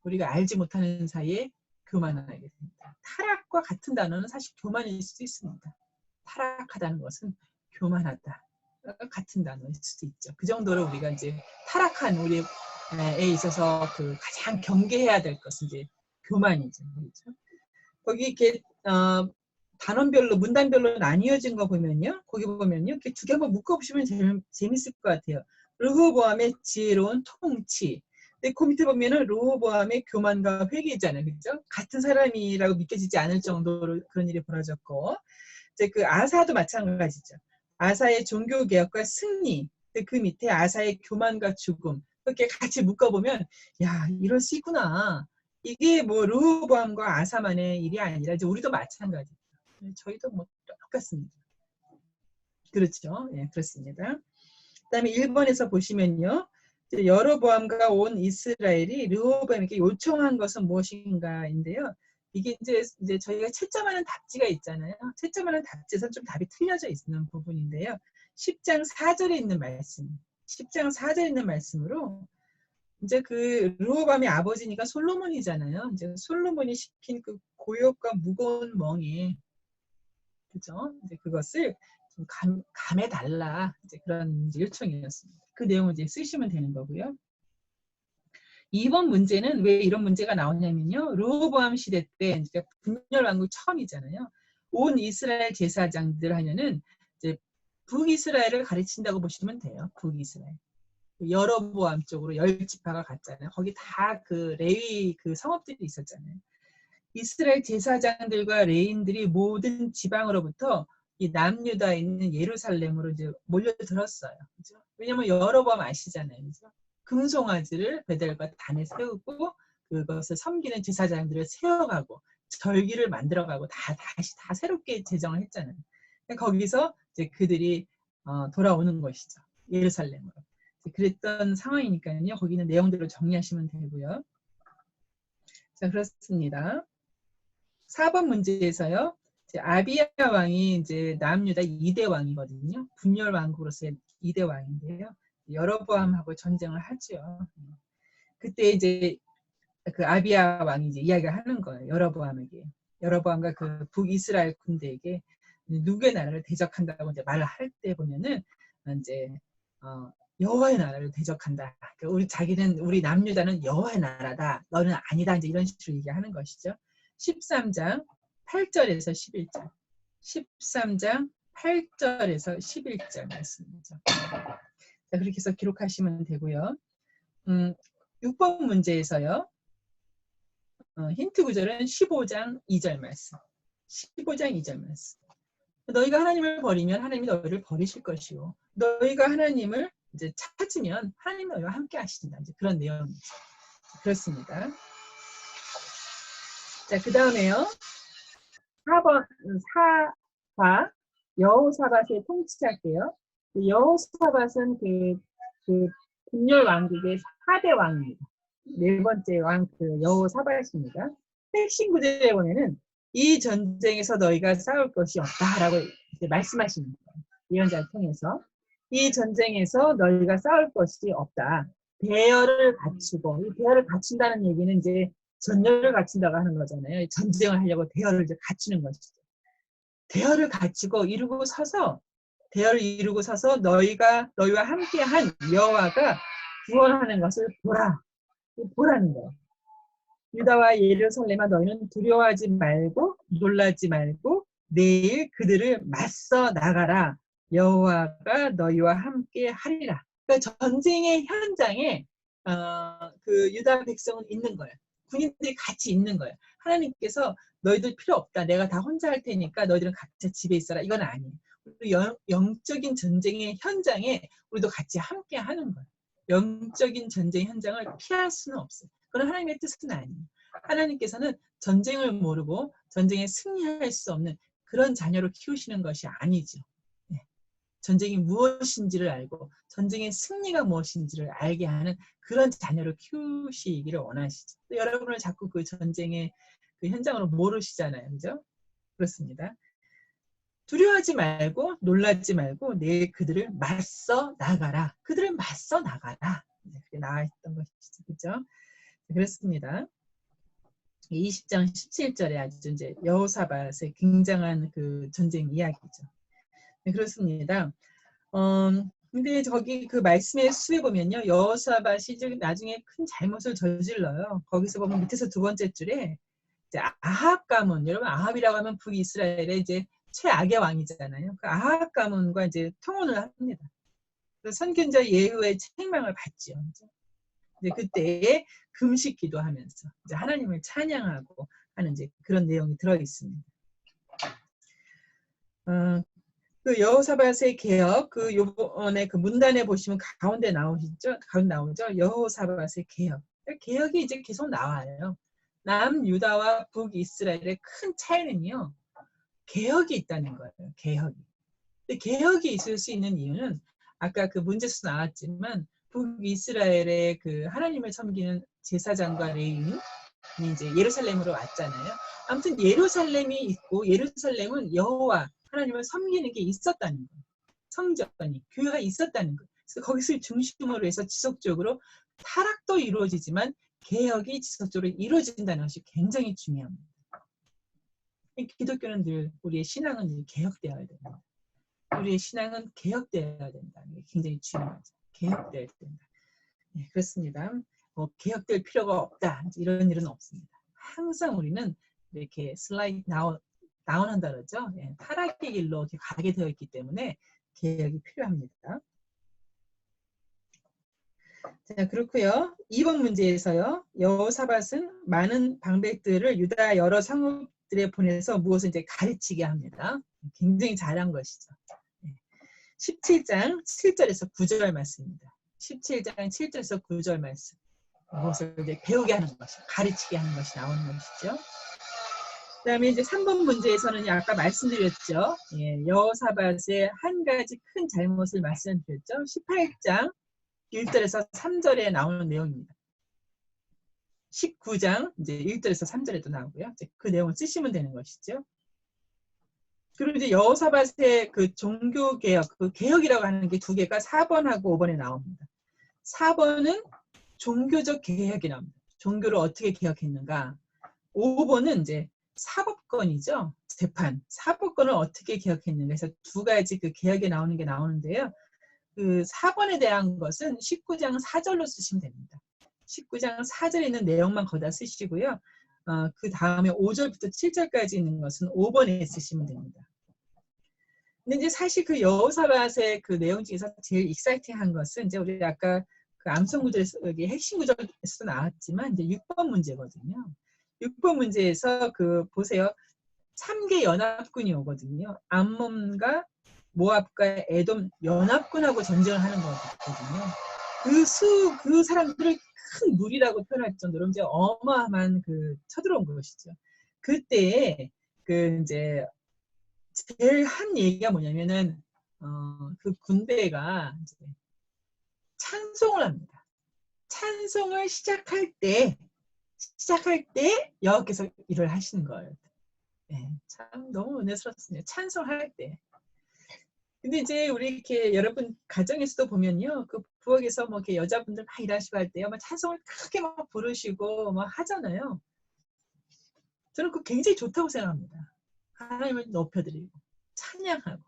우리가 알지 못하는 사이에 교만하게 됩니다. 타락과 같은 단어는 사실 교만일 수도 있습니다. 타락하다는 것은 교만하다 같은 단어일 수도 있죠. 그 정도로 우리가 이제 타락한 우리에 있어서 그 가장 경계해야 될 것은 이제 교만이죠. 그렇죠? 거기 이렇게 단원별로 문단별로 나뉘어진 거 보면요. 거기 보면요. 이렇게 2개 한번 묶어보시면 재밌을 것 같아요. 르호보암의 지혜로운 통치. 근데 그 밑에 보면은 르호보암의 교만과 회개잖아요. 그렇죠? 같은 사람이라고 믿겨지지 않을 정도로 그런 일이 벌어졌고, 이제 그 아사도 마찬가지죠. 아사의 종교개혁과 승리, 그 밑에 아사의 교만과 죽음, 이렇게 같이 묶어보면, 야, 이럴 수 있구나. 이게 뭐 르호보암과 아사만의 일이 아니라 이제 우리도 마찬가지죠. 저희도 뭐 똑같습니다. 그렇죠? 예, 그렇습니다. 그다음에 1번에서 보시면요. 여로보암과 온 이스라엘이 르호보암에게 요청한 것은 무엇인가인데요. 이게 이제 저희가 채점하는 답지가 있잖아요. 채점하는 답지에서 좀 답이 틀려져 있는 부분인데요. 10장 4절에 있는 말씀. 10장 4절에 있는 말씀으로 이제 그 르호보암의 아버지니까 솔로몬이잖아요. 이제 솔로몬이 시킨 그 고역과 무거운 멍에, 그죠? 이제 그것을 좀 감해달라. 이제 그런 요청이었습니다. 그 내용을 이제 쓰시면 되는 거고요. 2번 문제는 왜 이런 문제가 나오냐면요. 르호보암 시대 때, 그러니까 분열 왕국 처음이잖아요. 온 이스라엘 제사장들 하면은 이제 북이스라엘을 가르친다고 보시면 돼요. 북이스라엘. 여로보암 쪽으로 10지파가 갔잖아요. 거기 다 그 레위 그 성읍들이 있었잖아요. 이스라엘 제사장들과 레인들이 모든 지방으로부터 이 남유다에 있는 예루살렘으로 이제 몰려들었어요. 그죠? 왜냐면 여로보암 아시잖아요. 그죠? 금송아지를 베델과 단에 세우고 그것을 섬기는 제사장들을 세워가고 절기를 만들어가고 다시 새롭게 제정을 했잖아요. 거기서 이제 그들이 돌아오는 것이죠. 예루살렘으로. 그랬던 상황이니까요. 거기 있는 내용들을 정리하시면 되고요. 자, 그렇습니다. 4번 문제에서요. 아비야 왕이 이제 남유다 2대 왕이거든요. 분열 왕국으로서의 2대 왕인데요. 여로보암하고 전쟁을 하죠. 그때 이제 그 아비야 왕이 이제 이야기를 하는 거예요. 여로보암에게. 여로보암과 그 북이스라엘 군대에게 누구의 나라를 대적한다고 이제 말을 할 때 보면은 이제 여호와의 나라를 대적한다. 그러니까 우리 남유다는 여호와의 나라다. 너는 아니다. 이제 이런 식으로 얘기하는 것이죠. 13장 8절에서 11절. 13장 8절에서 11절 말씀이죠. 자, 그렇게 해서 기록하시면 되고요. 6번 문제에서요. 힌트 구절은 15장 2절 말씀. 15장 2절 말씀. 너희가 하나님을 버리면 하나님이 너희를 버리실 것이요. 너희가 하나님을 이제 찾으면 하나님 너희와 함께 하신다. 이제 그런 내용이죠. 그렇습니다. 자, 그 다음에요. 4과 여호사밧의 통치할게요. 여호사밧은 그 분열 왕국의 4대 왕입니다. 네 번째 왕 여호사밧입니다. 핵심 구절에 보면은 이 전쟁에서 너희가 싸울 것이 없다라고 이제 말씀하시는 거예요. 예언자를 통해서 이 전쟁에서 너희가 싸울 것이 없다. 대열을 갖추고 이 대열을 갖춘다는 얘기는 이제 전열을 갖춘다고 하는 거잖아요. 전쟁을 하려고 대열을 이제 갖추는 것이죠. 대열을 갖추고 대열을 이루고 서서 너희와 함께한 여호와가 구원하는 것을 보라는 거예요. 유다와 예루살렘아 너희는 두려워하지 말고 놀라지 말고 내일 그들을 맞서 나가라. 여호와가 너희와 함께 하리라. 그러니까 전쟁의 현장에 그 유다 백성은 있는 거예요. 군인들이 같이 있는 거예요. 하나님께서 너희들 필요 없다. 내가 다 혼자 할 테니까 너희들은 각자 집에 있어라. 이건 아니에요. 우리 영적인 전쟁의 현장에 우리도 같이 함께 하는 거예요. 영적인 전쟁 현장을 피할 수는 없어요. 그건 하나님의 뜻은 아니에요. 하나님께서는 전쟁을 모르고 전쟁에 승리할 수 없는 그런 자녀로 키우시는 것이 아니죠. 네. 전쟁이 무엇인지를 알고 전쟁의 승리가 무엇인지를 알게 하는 그런 자녀로 키우시기를 원하시죠. 여러분을 자꾸 그 전쟁의 그 현장으로 모르시잖아요. 그죠? 그렇습니다. 두려워하지 말고 놀라지 말고 내일 그들을 맞서 나가라. 그들을 맞서 나가라. 그렇게 나와 있던 것이죠. 그죠? 그렇습니다. 20장 17절에 아주 이제 여호사밧의 굉장한 그 전쟁 이야기죠. 네, 그렇습니다. 근데 저기 그 말씀의 수에 보면요. 여호사밧이 나중에 큰 잘못을 저질러요. 거기서 보면 밑에서 두 번째 줄에 이제 아합 가문, 여러분 아합이라고 하면 북이스라엘의 이제 최악의 왕이잖아요. 그 아합 가문과 이제 통혼을 합니다. 그래서 선견자 예후의 책망을 받죠. 이제 그때에 금식 기도하면서 이제 하나님을 찬양하고 하는 이제 그런 내용이 들어 있습니다. 그 여호사밧의 개혁, 그 요번에 그 문단에 보시면 가운데 나오죠. 여호사밧의 개혁. 개혁이 이제 계속 나와요. 남유다와 북이스라엘의 큰 차이는요. 개혁이 있다는 거예요. 개혁이. 근데 개혁이 있을 수 있는 이유는 아까 그 문제수 나왔지만 북이스라엘의 그 하나님을 섬기는 제사장과 레위인이 이제 예루살렘으로 왔잖아요. 아무튼 예루살렘이 있고 예루살렘은 여호와 하나님을 섬기는 게 있었다는 거예요. 성전이 교회가 있었다는 거예요. 그래서 거기서 중심으로 해서 지속적으로 타락도 이루어지지만 개혁이 지속적으로 이루어진다는 것이 굉장히 중요합니다. 기독교는 늘 우리의 신앙은 늘 개혁되어야 된다. 우리의 신앙은 개혁되어야 된다는 게 굉장히 중요하죠. 개혁되어야 된다. 네, 그렇습니다. 개혁될 필요가 없다. 이런 일은 없습니다. 항상 우리는 이렇게 슬라이드 다운한다 그러죠. 예, 타락의 길로 가게 되어 있기 때문에 개혁이 필요합니다. 자, 그렇고요. 2번 문제에서요. 여호사밧은 많은 방백들을 유다 여러 상국들에 보내서 무엇을 이제 가르치게 합니다. 굉장히 잘한 것이죠. 17장 7절에서 9절 말씀입니다. 17장 7절에서 9절 말씀. 무엇을 이제 배우게 하는 것이, 가르치게 하는 것이 나오는 것이죠. 그 다음에 이제 3번 문제에서는 아까 말씀드렸죠. 여호사밧의 한 가지 큰 잘못을 말씀드렸죠. 18장 1절에서 3절에 나오는 내용입니다. 19장 이제 1절에서 3절에도 나오고요. 이제 그 내용을 쓰시면 되는 것이죠. 그리고 이제 여호사밧의 그 종교 개혁, 그 개혁이라고 하는 게 두 개가 4번하고 5번에 나옵니다. 4번은 종교적 개혁이 나옵니다. 종교를 어떻게 개혁했는가. 5번은 이제 사법권이죠. 재판. 사법권을 어떻게 개혁했는가. 그래서 두 가지 그 개혁에 나오는 게 나오는데요. 그 4번에 대한 것은 19장 4절로 쓰시면 됩니다. 19장 4절에 있는 내용만 거기다 쓰시고요. 그 다음에 5절부터 7절까지 있는 것은 5번에 쓰시면 됩니다. 근데 이제 사실 그 여호사밧의 그 내용 중에서 제일 익사이팅한 것은 이제 우리 아까 그 암송 구절에서 여기 핵심 구절에서도 나왔지만 이제 6번 문제거든요. 6번 문제에서 그 보세요. 3개 연합군이 오거든요. 암몬과 모압과 에돔 연합군하고 전쟁을 하는 거거든요. 그 사람들을 큰 무리라고 표현할 정도로 이제 어마어마한 그 쳐들어온 것이죠. 그때 그 이제 제일 한 얘기가 뭐냐면은 그 군대가 이제 찬송을 합니다. 찬송을 시작할 때 여호와께서 일을 하시는 거예요. 네, 참 너무 은혜스럽습니다. 찬송할 때. 근데 이제 우리 이렇게 여러분 가정에서도 보면요, 그 부엌에서 뭐 이렇게 여자분들 막 일하시고 할 때요, 막 찬송을 크게 막 부르시고 막 하잖아요. 저는 그거 굉장히 좋다고 생각합니다. 하나님을 높여드리고 찬양하고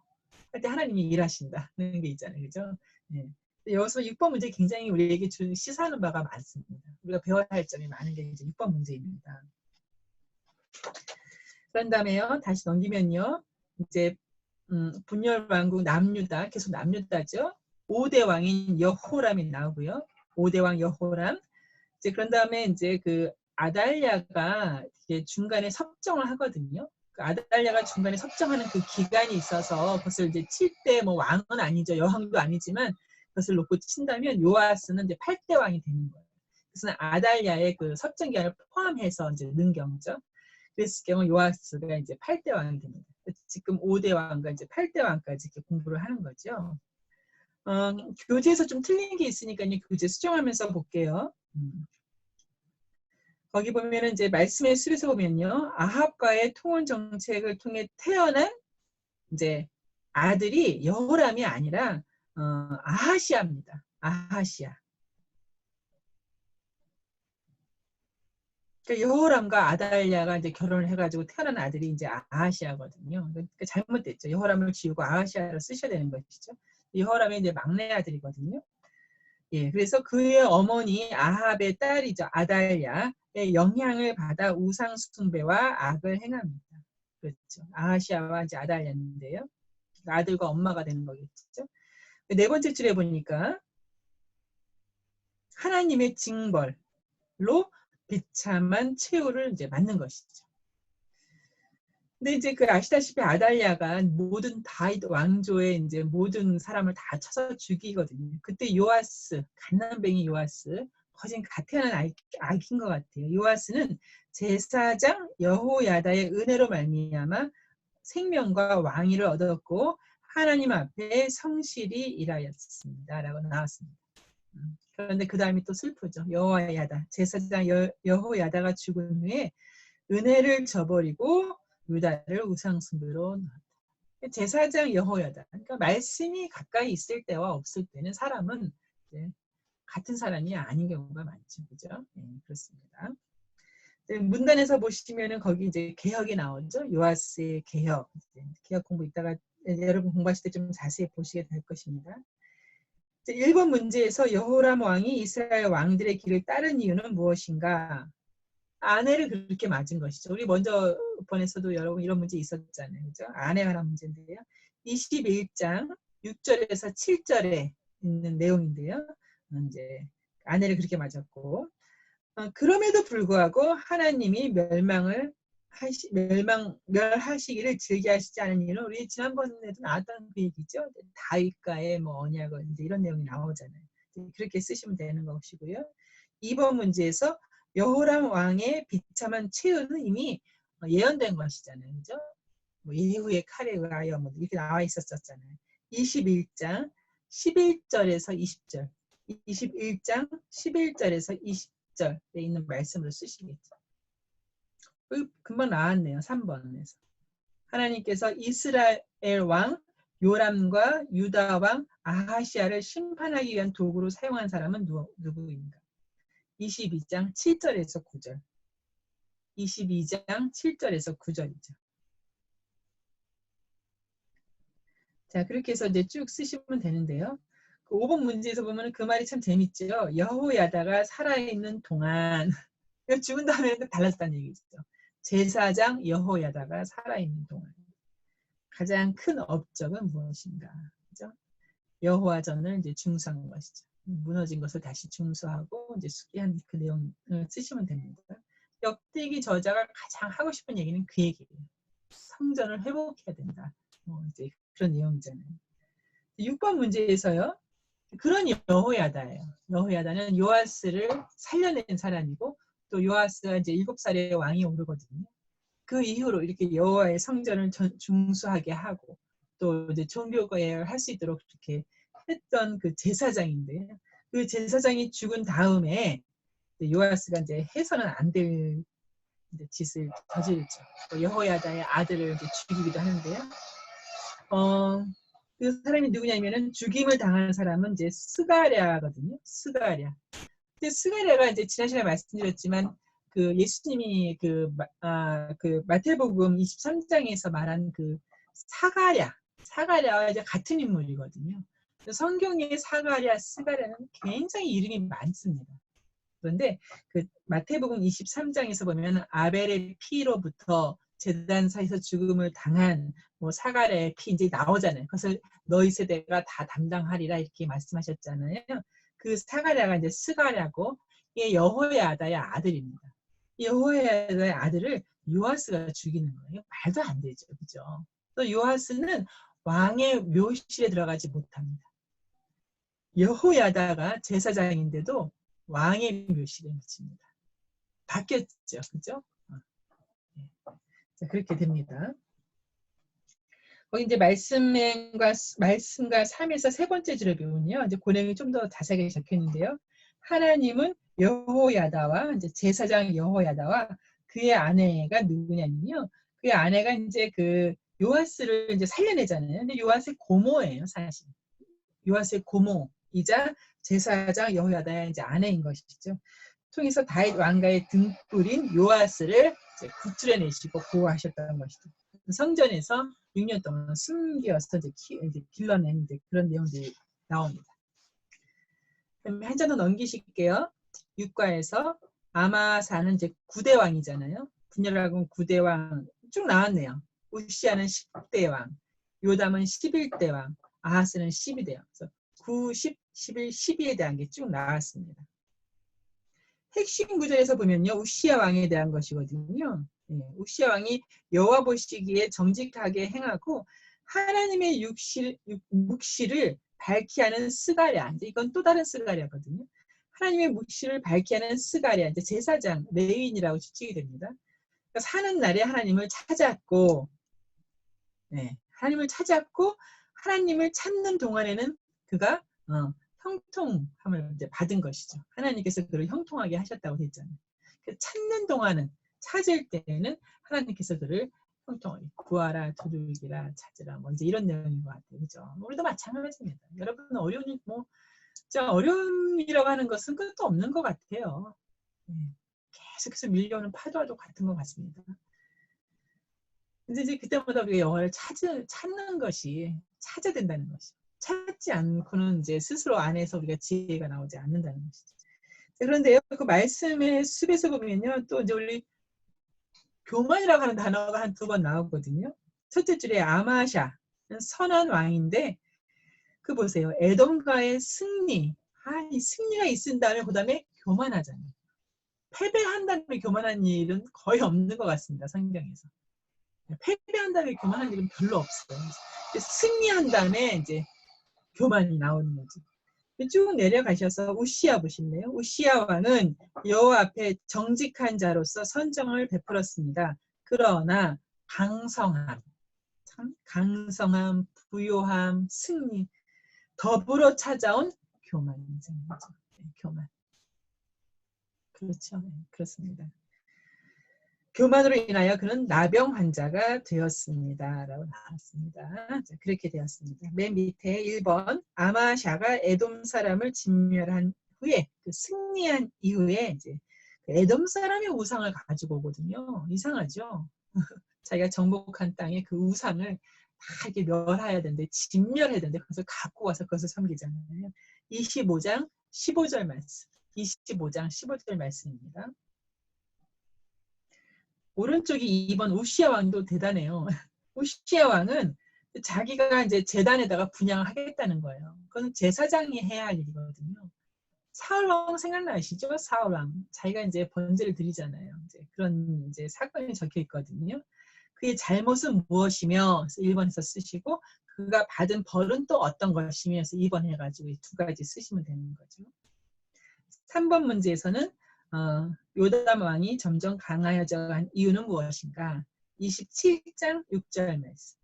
할 때 하나님이 일하신다는 게 있잖아요, 그죠? 네. 여기서 6번 문제 굉장히 우리에게 시사하는 바가 많습니다. 우리가 배워야 할 점이 많은 게 이제 6번 문제입니다. 그런 다음에요, 다시 넘기면요, 이제 분열 왕국 남유다, 계속 남유다죠. 5대 왕인 여호람이 나오고요. 5대 왕 여호람. 이제 그런 다음에 이제 그 아달랴가 이제 중간에 섭정을 하거든요. 그 아달랴가 중간에 섭정하는 그 기간이 있어서 그것을 이제 7대 뭐 왕은 아니죠. 여왕도 아니지만 그것을 놓고 친다면 요아스는 이제 8대 왕이 되는 거예요. 그래서 아달랴의 그 섭정 기간을 포함해서 이제 는 경우죠. 그랬을 경우 요아스가 이제 8대 왕이 됩니다. 지금 5대 왕과 이제 8대 왕까지 이렇게 공부를 하는 거죠. 교재에서 좀 틀린 게 있으니까 교재 수정하면서 볼게요. 거기 보면은 이제 말씀의 수에서 보면요, 아합과의 통혼 정책을 통해 태어난 이제 아들이 여호람이 아니라 아하시아입니다. 아하시아. 그러니까 여호람과 아달랴가 이제 결혼을 해가지고 태어난 아들이 이제 아하시아거든요. 그러니까 잘못됐죠. 여호람을 지우고 아하시아를 쓰셔야 되는 것이죠. 여호람이 이제 막내 아들이거든요. 예, 그래서 그의 어머니 아합의 딸이죠. 아달랴의 영향을 받아 우상 숭배와 악을 행합니다. 그렇죠. 아하시아와 이제 아달랴인데요. 아들과 엄마가 되는 거겠죠. 네 번째 줄에 보니까 하나님의 징벌로 비참한 최후를 이제 맞는 것이죠. 근데 이제 그 아시다시피 아달랴가 모든 다윗 왕조의 이제 모든 사람을 다 쳐서 죽이거든요. 그때 요아스, 갓난뱅이 요아스, 거진 갓 태어난 아기인 것 같아요. 요아스는 제사장 여호야다의 은혜로 말미암아 생명과 왕위를 얻었고 하나님 앞에 성실히 일하였습니다라고 나왔습니다. 그런데 그 다음이 또 슬프죠. 여호야다, 제사장 여호야다가 죽은 후에 은혜를 저버리고 유다를 우상숭배로 넣었다. 제사장 여호야다. 그러니까 말씀이 가까이 있을 때와 없을 때는 사람은 이제 같은 사람이 아닌 경우가 많죠, 그죠? 네, 그렇습니다. 문단에서 보시면은 거기 이제 개혁이 나오죠. 요아스의 개혁. 개혁 공부 이따가 여러분 공부하실 때 좀 자세히 보시게 될 것입니다. 1번 문제에서 여호람 왕이 이스라엘 왕들의 길을 따른 이유는 무엇인가? 아내를 그렇게 맞은 것이죠. 우리 먼저 번에서도 여러분 이런 문제 있었잖아요. 그죠? 아내에 관한 문제인데요. 21장 6절에서 7절에 있는 내용인데요. 이제 아내를 그렇게 맞았고 그럼에도 불구하고 하나님이 멸망을 멸하시기를 즐겨하시지 않은 이유는 우리 지난번에도 나왔던 그 얘기죠. 다윗과의 뭐 언약을 이제 이런 내용이 나오잖아요. 그렇게 쓰시면 되는 것이고요. 2번 문제에서 여호람 왕의 비참한 최후는 이미 예언된 것이잖아요. 그죠? 뭐 예후의 칼에 의하여 뭐 이렇게 나와 있었잖아요. 21장 11절에서 20절. 21장 11절에서 20절에 있는 말씀으로 쓰시겠죠. 금방 나왔네요. 3번에서. 하나님께서 이스라엘 왕 요람과 유다 왕 아하시아를 심판하기 위한 도구로 사용한 사람은 누구인가? 22장 7절에서 9절. 22장 7절에서 9절이죠. 자, 그렇게 해서 이제 쭉 쓰시면 되는데요. 그 5번 문제에서 보면 그 말이 참 재밌죠. 여호야다가 살아있는 동안 죽은 다음에는 달라졌다는 얘기죠. 제사장 여호야다가 살아있는 동안 가장 큰 업적은 무엇인가? 그죠? 여호와전을 이제 중수한 것이죠. 무너진 것을 다시 중수하고 이제 수리한 그 내용을 쓰시면 됩니다. 역대기 저자가 가장 하고 싶은 얘기는 그 얘기예요. 성전을 회복해야 된다. 뭐 이제 그런 내용이잖아요. 6번 문제에서요. 그런 여호야다예요. 여호야다는 요아스를 살려낸 사람이고 또 요아스가 이제 7살에 왕이 오르거든요. 그 이후로 이렇게 여호와의 성전을 중수하게 하고 또 이제 종교거예를 할 수 있도록 이렇게 했던 그 제사장인데 그 제사장이 죽은 다음에 요아스가 이제 해서는 안 될 짓을 저지르죠. 여호야다의 아들을 이제 죽이기도 하는데요. 그 사람이 누구냐면은 죽임을 당한 사람은 이제 스가랴거든요. 스가랴. 근데 스가랴가 이제 지난 시간에 말씀드렸지만 그 예수님이 그 마태복음 23장에서 말한 그 사가랴와 이제 같은 인물이거든요. 성경의 사가랴, 스가랴는 굉장히 이름이 많습니다. 그런데 그 마태복음 23장에서 보면 아벨의 피로부터 제단사에서 죽음을 당한 뭐 사가랴의 피 이제 나오잖아요. 그것을 너희 세대가 다 담당하리라 이렇게 말씀하셨잖아요. 그 사가랴가 이제 스가랴고 이게 여호야다의 아들입니다. 여호야다의 아들을 요아스가 죽이는 거예요. 말도 안 되죠, 그죠? 또 요아스는 왕의 묘실에 들어가지 못합니다. 여호야다가 제사장인데도 왕의 묘실에 묻힙니다. 바뀌었죠, 그죠? 자, 그렇게 됩니다. 거기 이제 말씀과 삶에서 세 번째 줄에 보면요, 이제 고냉이 좀 더 자세하게 적혀 있는데요. 하나님은 여호야다와 이제 제사장 여호야다와 그의 아내가 누구냐면요, 그의 아내가 이제 그 요아스를 이제 살려내잖아요. 근데 요아스의 고모예요, 사실. 요아스의 고모이자 제사장 여호야다의 이제 아내인 것이죠. 통해서 다윗 왕가의 등불인 요아스를 구출해내시고 보호하셨다는 것이죠. 성전에서 6년 동안 숨겨서 이제 길러낸 이제 그런 내용들이 나옵니다. 그럼 한 장 더 넘기실게요. 6과에서 아마사는 이제 9대 왕이잖아요. 분열하고 9대 왕 쭉 나왔네요. 우시아는 10대 왕, 요담은 11대 왕, 아하스는 12대 왕. 그래서 9, 10, 11, 12에 대한 게 쭉 나왔습니다. 핵심 구절에서 보면요, 우시아 왕에 대한 것이거든요. 우시아 왕이 여호와 보시기에 정직하게 행하고 하나님의 묵시를 밝히 하는 스가랴, 이제 이건 또 다른 스가랴거든요. 하나님의 묵시를 밝히 하는 스가랴, 이제 제사장, 레위인이라고 추측이 됩니다. 그러니까 사는 날에 하나님을 찾았고, 하나님을 찾았고 하나님을 찾는 동안에는 그가 형통함을 이제 받은 것이죠. 하나님께서 그를 형통하게 하셨다고 했잖아요. 찾는 동안은, 찾을 때는 하나님께서 그를 형통하게 구하라, 두들기라, 찾으라, 뭐 이제 이런 내용인 것 같아요. 그죠? 우리도 마찬가지입니다. 여러분 어려운 뭐 진짜 어려움이라고 하는 것은 끝도 없는 것 같아요. 계속해서 밀려오는 파도와 같은 것 같습니다. 근데 이제 그때마다 우리가 영화를 찾는 것이, 찾아야 된다는 것이. 찾지 않고는 이제 스스로 안에서 우리가 지혜가 나오지 않는다는 것이죠. 그런데요, 그 말씀의 숲에서 보면요, 또 이제 우리 교만이라고 하는 단어가 한 2번 나오거든요. 첫째 줄에 아마샤, 선한 왕인데, 그 보세요. 에돔과의 승리. 이 승리가 있은 다음에 그 다음에 교만하잖아요. 패배한 다음에 교만한 일은 거의 없는 것 같습니다. 성경에서. 패배한 다음에 교만한 일은 별로 없어요. 승리한 다음에 이제 교만이 나오는 거죠. 쭉 내려가셔서 우시야 보실래요? 우시야 왕은 여호와 앞에 정직한 자로서 선정을 베풀었습니다. 그러나 강성함, 강성함, 부요함, 승리, 더불어 찾아온 교만이 생긴 거죠. 교만. 그렇죠. 그렇습니다. 교만으로 인하여 그는 나병 환자가 되었습니다. 라고 나왔습니다. 자, 그렇게 되었습니다. 맨 밑에 1번 아마샤가 에돔 사람을 진멸한 후에 그 승리한 이후에 이제 그 에돔 사람의 우상을 가지고 오거든요. 이상하죠? 자기가 정복한 땅에 그 우상을 다 이렇게 멸해야 되는데 진멸해야 되는데 그것을 갖고 와서 그것을 섬기잖아요. 25장 15절 말씀. 25장 15절 말씀입니다. 오른쪽이 2번 우시야 왕도 대단해요. 우시야 왕은 자기가 이제 제단에다가 분양을 하겠다는 거예요. 그건 제사장이 해야 할 일이거든요. 사울 왕 생각나시죠? 사울 왕. 자기가 이제 번제를 드리잖아요. 이제 그런 이제 사건이 적혀 있거든요. 그의 잘못은 무엇이며 1번에서 쓰시고 그가 받은 벌은 또 어떤 것이며 해서 2번 해가지고 이 두 가지 쓰시면 되는 거죠. 3번 문제에서는 요담 왕이 점점 강하여져 간 이유는 무엇인가? 27장 6절 말씀.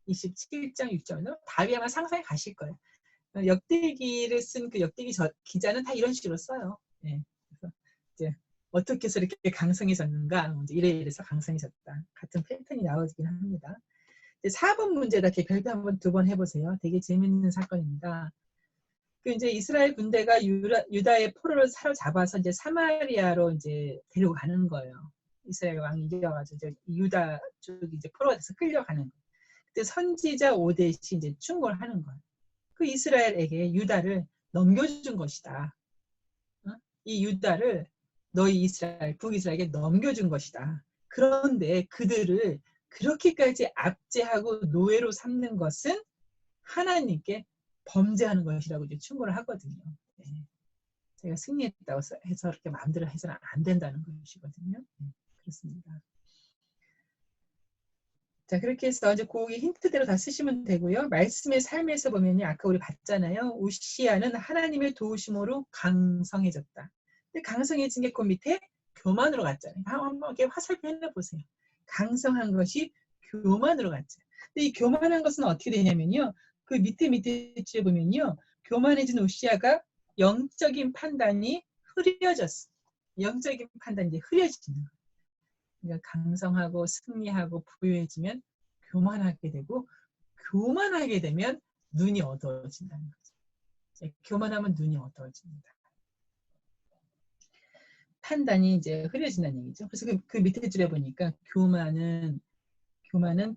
27장 6절. 답이 아마 상상해 가실 거예요. 역대기를 쓴 그 역대기 기자는 다 이런 식으로 써요. 네. 그래서 이제 어떻게 해서 이렇게 강성해졌는가? 이래서 강성해졌다. 같은 패턴이 나오긴 합니다. 4번 문제다. 이렇게 별표 한번 2번 해보세요. 되게 재밌는 사건입니다. 그 이제 이스라엘 군대가 유다의 포로를 사로잡아서 이제 사마리아로 이제 데리고 가는 거예요. 이스라엘 왕이 이겨가지고 이제 유다 쪽이 이제 포로가 돼서 끌려가는 거예요. 그때 선지자 오뎃이 이제 충고를 하는 거예요. 그 이스라엘에게 유다를 넘겨준 것이다. 이 유다를 너희 이스라엘, 북이스라엘에게 넘겨준 것이다. 그런데 그들을 그렇게까지 압제하고 노예로 삼는 것은 하나님께 범죄하는 것이라고 이제 충고를 하거든요. 네. 제가 승리했다고 해서 그렇게 마음대로 해서는 안 된다는 것이거든요. 네, 그렇습니다. 자, 그렇게 해서 이제 거기 힌트대로 다 쓰시면 되고요. 말씀의 삶에서 보면요. 아까 우리 봤잖아요. 우시야는 하나님의 도우심으로 강성해졌다. 근데 강성해진 게 그 밑에 교만으로 갔잖아요. 한번 이렇게 화살표 해보세요. 강성한 것이 교만으로 갔죠. 근데 이 교만한 것은 어떻게 되냐면요. 그 밑에 줄에 보면요. 교만해진 우시야가 영적인 판단이 흐려졌어. 영적인 판단이 이제 흐려지는 거예요. 그러니까 강성하고 승리하고 부유해지면 교만하게 되고 교만하게 되면 눈이 어두워진다는 거죠. 교만하면 눈이 어두워집니다. 판단이 이제 흐려진다는 얘기죠. 그래서 그 밑에 줄에 보니까 교만은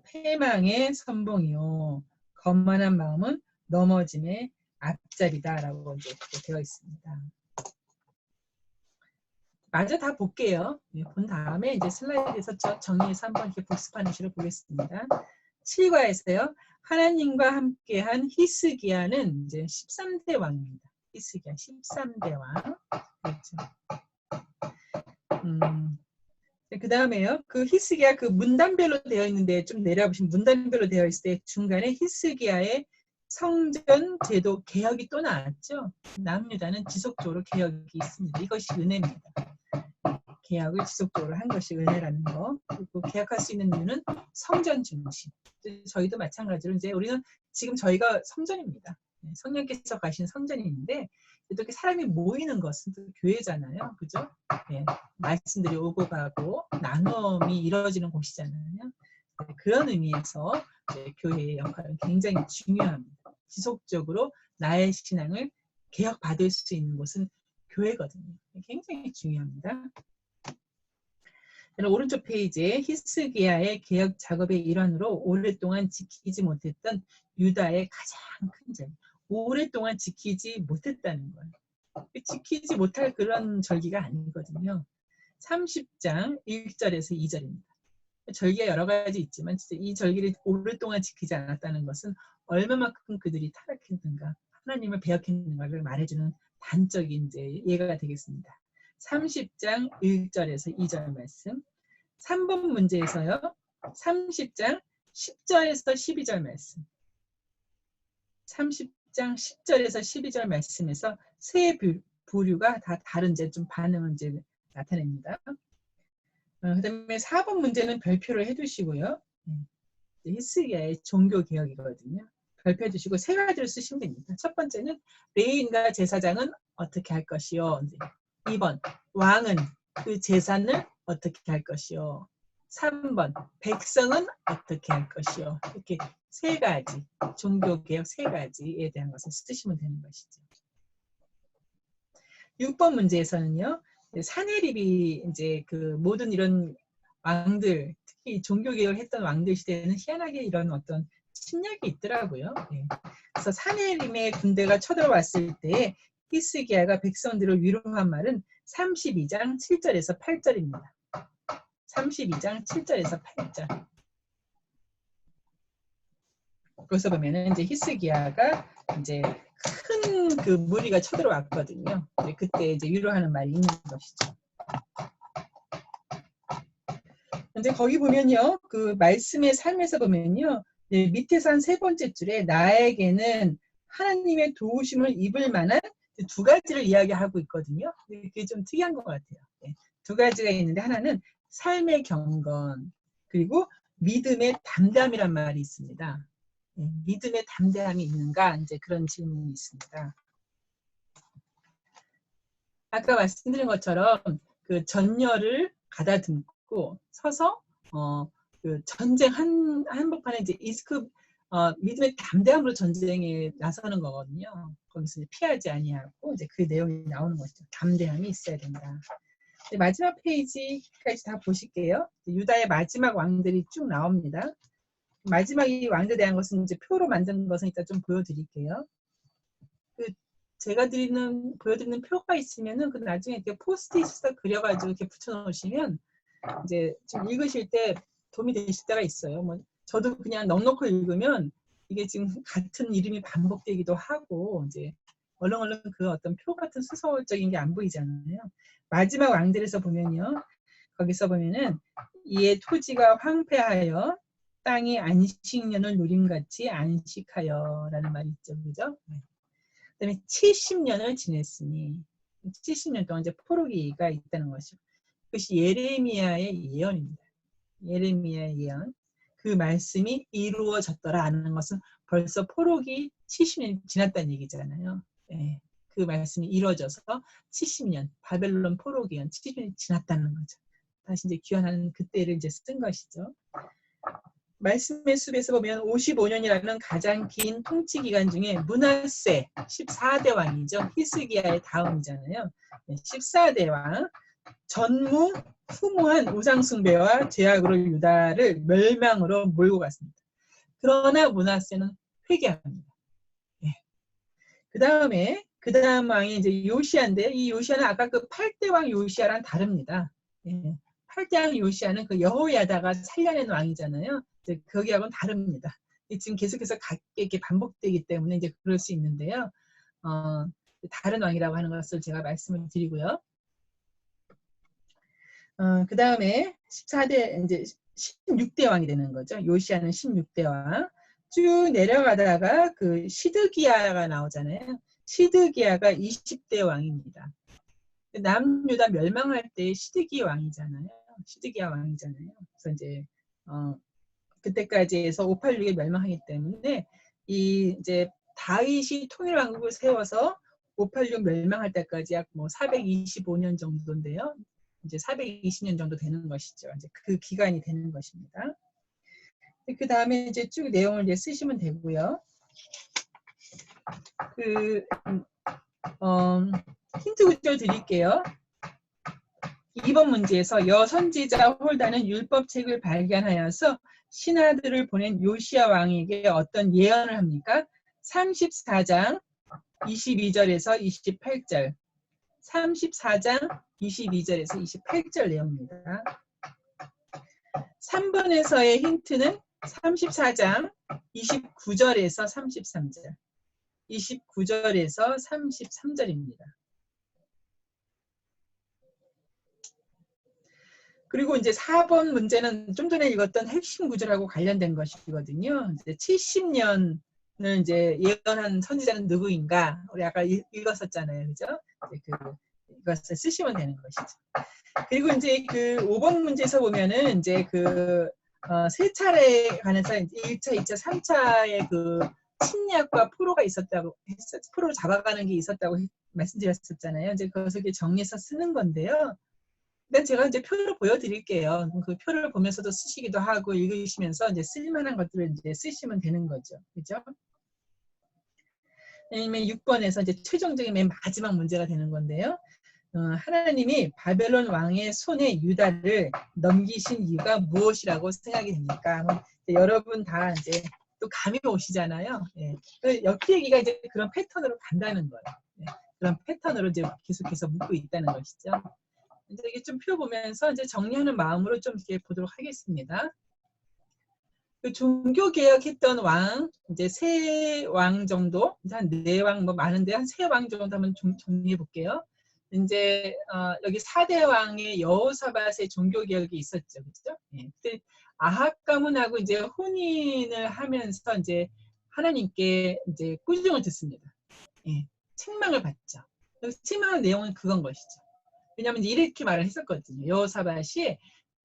패망의 선봉이요. 거만한 마음은 넘어짐의 앞잡이다라고 이제 되어 있습니다. 마저 다 볼게요. 본 다음에 이제 슬라이드에서 정리해서 한번 이렇게 복습하는 식으로 보겠습니다. 7과에서요. 하나님과 함께한 히스기야는 이제 13대 왕입니다. 히스기야 13대 왕. 그렇죠. 그 다음에요. 그 히스기야 그 문단별로 되어 있는데 좀 내려보시면 문단별로 되어 있을 때 중간에 히스기야의 성전 제도 개혁이 또 나왔죠. 남유다는 지속적으로 개혁이 있습니다. 이것이 은혜입니다. 개혁을 지속적으로 한 것이 은혜라는 거. 그리고 개혁할 수 있는 이유는 성전 중심. 저희도 마찬가지로 이제 우리는 지금 저희가 성전입니다. 성령께서 가신 성전인데 이렇게 사람이 모이는 것은 또 교회잖아요. 그죠? 네, 말씀들이 오고 가고 나눔이 이루어지는 곳이잖아요. 네, 그런 의미에서 교회의 역할은 굉장히 중요합니다. 지속적으로 나의 신앙을 개혁받을 수 있는 곳은 교회거든요. 굉장히 중요합니다. 오른쪽 페이지에 히스기야의 개혁 작업의 일환으로 오랫동안 지키지 못했던 유다의 가장 큰 점. 오랫동안 지키지 못했다는 거예요. 지키지 못할 그런 절기가 아니거든요. 30장 1절에서 2절입니다. 절기가 여러 가지 있지만 이 절기를 오랫동안 지키지 않았다는 것은 얼마만큼 그들이 타락했는가, 하나님을 배역했는가를 말해주는 단적인 이제 예가 되겠습니다. 30장 1절에서 2절 말씀. 3번 문제에서요. 30장 10절에서 12절 말씀. 30장 10절에서 12절 말씀에서 세 부류가 다 다른 이제 좀 반응을 이제 나타냅니다. 그다음에 4번 문제는 별표를 해두시고요. 히스기야의 종교 개혁이거든요. 별표해 주시고 세 가지를 쓰시면 됩니다. 첫 번째는 레위인과 제사장은 어떻게 할 것이요. 2번 왕은 그 재산을 어떻게 할 것이요. 3번 백성은 어떻게 할 것이요. 이렇게 세 가지 종교 개혁 세 가지에 대한 것을 쓰시면 되는 것이죠. 6번 문제에서는요. 사내립이 이제 그 모든 이런 왕들 특히 종교 개혁을 했던 왕들 시대에는 희한하게 이런 어떤 침략이 있더라고요. 네. 그래서 사내림의 군대가 쳐들어왔을 때 히스기야가 백성들을 위로한 말은 32장 7절에서 8절입니다. 32장 7절에서 8절. 거기서 보면은 이제 히스기야가 이제 큰 그 무리가 쳐들어왔거든요. 이제 그때 이제 위로하는 말이 있는 것이죠. 근데 거기 보면요, 그 말씀의 삶에서 보면요, 밑에서 한 세 번째 줄에 나에게는 하나님의 도우심을 입을 만한 두 가지를 이야기하고 있거든요. 그게 좀 특이한 것 같아요. 두 가지가 있는데 하나는 삶의 경건 그리고 믿음의 담대함이란 말이 있습니다. 믿음의 담대함이 있는가 이제 그런 질문이 있습니다. 아까 말씀드린 것처럼 그 전열을 가다듬고 서서 그 전쟁 한복판에 이제 믿음의 담대함으로 전쟁에 나서는 거거든요. 거기서 이제 피하지 아니하고 이제 그 내용이 나오는 것이죠. 담대함이 있어야 된다. 마지막 페이지까지 다 보실게요. 유다의 마지막 왕들이 쭉 나옵니다. 마지막 이 왕들에 대한 것은 이제 표로 만든 것은 이따 좀 보여드릴게요. 제가 보여드리는 표가 있으면은 그 나중에 이렇게 포스트잇에다 그려가지고 이렇게 붙여놓으시면 이제 좀 읽으실 때 도움이 되실 때가 있어요. 뭐 저도 그냥 넉넉히 읽으면 이게 지금 같은 이름이 반복되기도 하고 이제 얼렁얼렁 그 어떤 표 같은 수서적인 게 안 보이잖아요. 마지막 왕들에서 보면요, 거기서 보면은 이에 토지가 황폐하여 땅이 안식년을 누림같이 안식하여라는 말이 있죠, 그죠? 그다음에 70년을 지냈으니 70년 동안 이제 포로기가 있다는 것이죠. 그것이 예레미야의 예언입니다. 예레미야의 예언. 그 말씀이 이루어졌더라는 것은 벌써 포로기 70년이 지났다는 얘기잖아요. 네. 그 말씀이 이루어져서 70년 바벨론 포로기간 70년이 지났다는 거죠. 다시 이제 귀환하는 그때를 이제 쓴 것이죠. 말씀의 숲에서 보면 55년이라는 가장 긴 통치 기간 중에 므낫세 14대 왕이죠. 히스기야의 다음이잖아요. 14대 왕 전무 후무한 우상숭배와 죄악으로 유다를 멸망으로 몰고 갔습니다. 그러나 므낫세는 회개합니다. 그 다음 왕이 이제 요시야인데 이 요시야는 아까 그 8대 왕 요시야랑 다릅니다. 8대 왕 요시야는 그 여호야다가 살려낸 왕이잖아요. 거기하고는 다릅니다. 지금 계속해서 이렇게 반복되기 때문에 이제 그럴 수 있는데요. 다른 왕이라고 하는 것을 제가 말씀을 드리고요. 그 다음에 14대 이제 16대 왕이 되는 거죠. 요시야는 16대 왕. 쭉 내려가다가 그 시드기야가 나오잖아요. 시드기야가 20대 왕입니다. 남유다 멸망할 때 시드기야 왕이잖아요. 그래서 이제 그때까지 해서 586에 멸망하기 때문에 이 이제 다윗이 통일 왕국을 세워서 586 멸망할 때까지 약 뭐 425년 정도인데요. 이제 420년 정도 되는 것이죠. 이제 그 기간이 되는 것입니다. 그 다음에 이제 쭉 내용을 이제 쓰시면 되고요. 힌트 구절 드릴게요. 2번 문제에서 여선지자 홀다는 율법책을 발견하여서 신하들을 보낸 요시야 왕에게 어떤 예언을 합니까? 34장 22절에서 28절 34장 22절에서 28절 내용입니다. 3번에서의 힌트는 34장 29절에서 33절 29절에서 33절입니다. 그리고 이제 4번 문제는 좀 전에 읽었던 핵심 구절하고 관련된 것이거든요. 이제 70년을 이제 예언한 선지자는 누구인가? 우리 아까 읽었었잖아요. 그죠? 이제 이것을 쓰시면 되는 것이죠. 그리고 이제 그 5번 문제에서 보면은 이제 세 차례에 관해서 1차, 2차, 3차의 침략과 포로가 있었다고, 포로를 잡아가는 게 있었다고 말씀드렸었잖아요. 이제 그것을 정리해서 쓰는 건데요. 근데 제가 이제 표를 보여드릴게요. 그 표를 보면서도 쓰시기도 하고 읽으시면서 이제 쓸만한 것들을 이제 쓰시면 되는 거죠. 그죠? 아니면 6번에서 이제 최종적인 맨 마지막 문제가 되는 건데요. 하나님이 바벨론 왕의 손에 유다를 넘기신 이유가 무엇이라고 생각이 됩니까? 여러분 다 이제 또 감이 오시잖아요. 예. 역대기가 이제 그런 패턴으로 간다는 거예요. 예. 그런 패턴으로 이제 계속해서 묻고 있다는 것이죠. 이제 이게 좀 표 보면서 이제 정리하는 마음으로 좀 이렇게 보도록 하겠습니다. 그 종교 개혁했던 왕, 이제 3왕 정도, 한 4왕 뭐 많은데 한 3왕 정도 한번 정리해 볼게요. 이제 여기 4대 왕의 여호사밧의 종교 개혁이 있었죠, 그렇죠? 예. 그때 아합 가문하고 이제 혼인을 하면서 이제 하나님께 이제 꾸중을 듣습니다. 예. 책망을 받죠. 책망의 내용은 그건 것이죠. 왜냐하면 이렇게 말을 했었거든요. 여호사밧이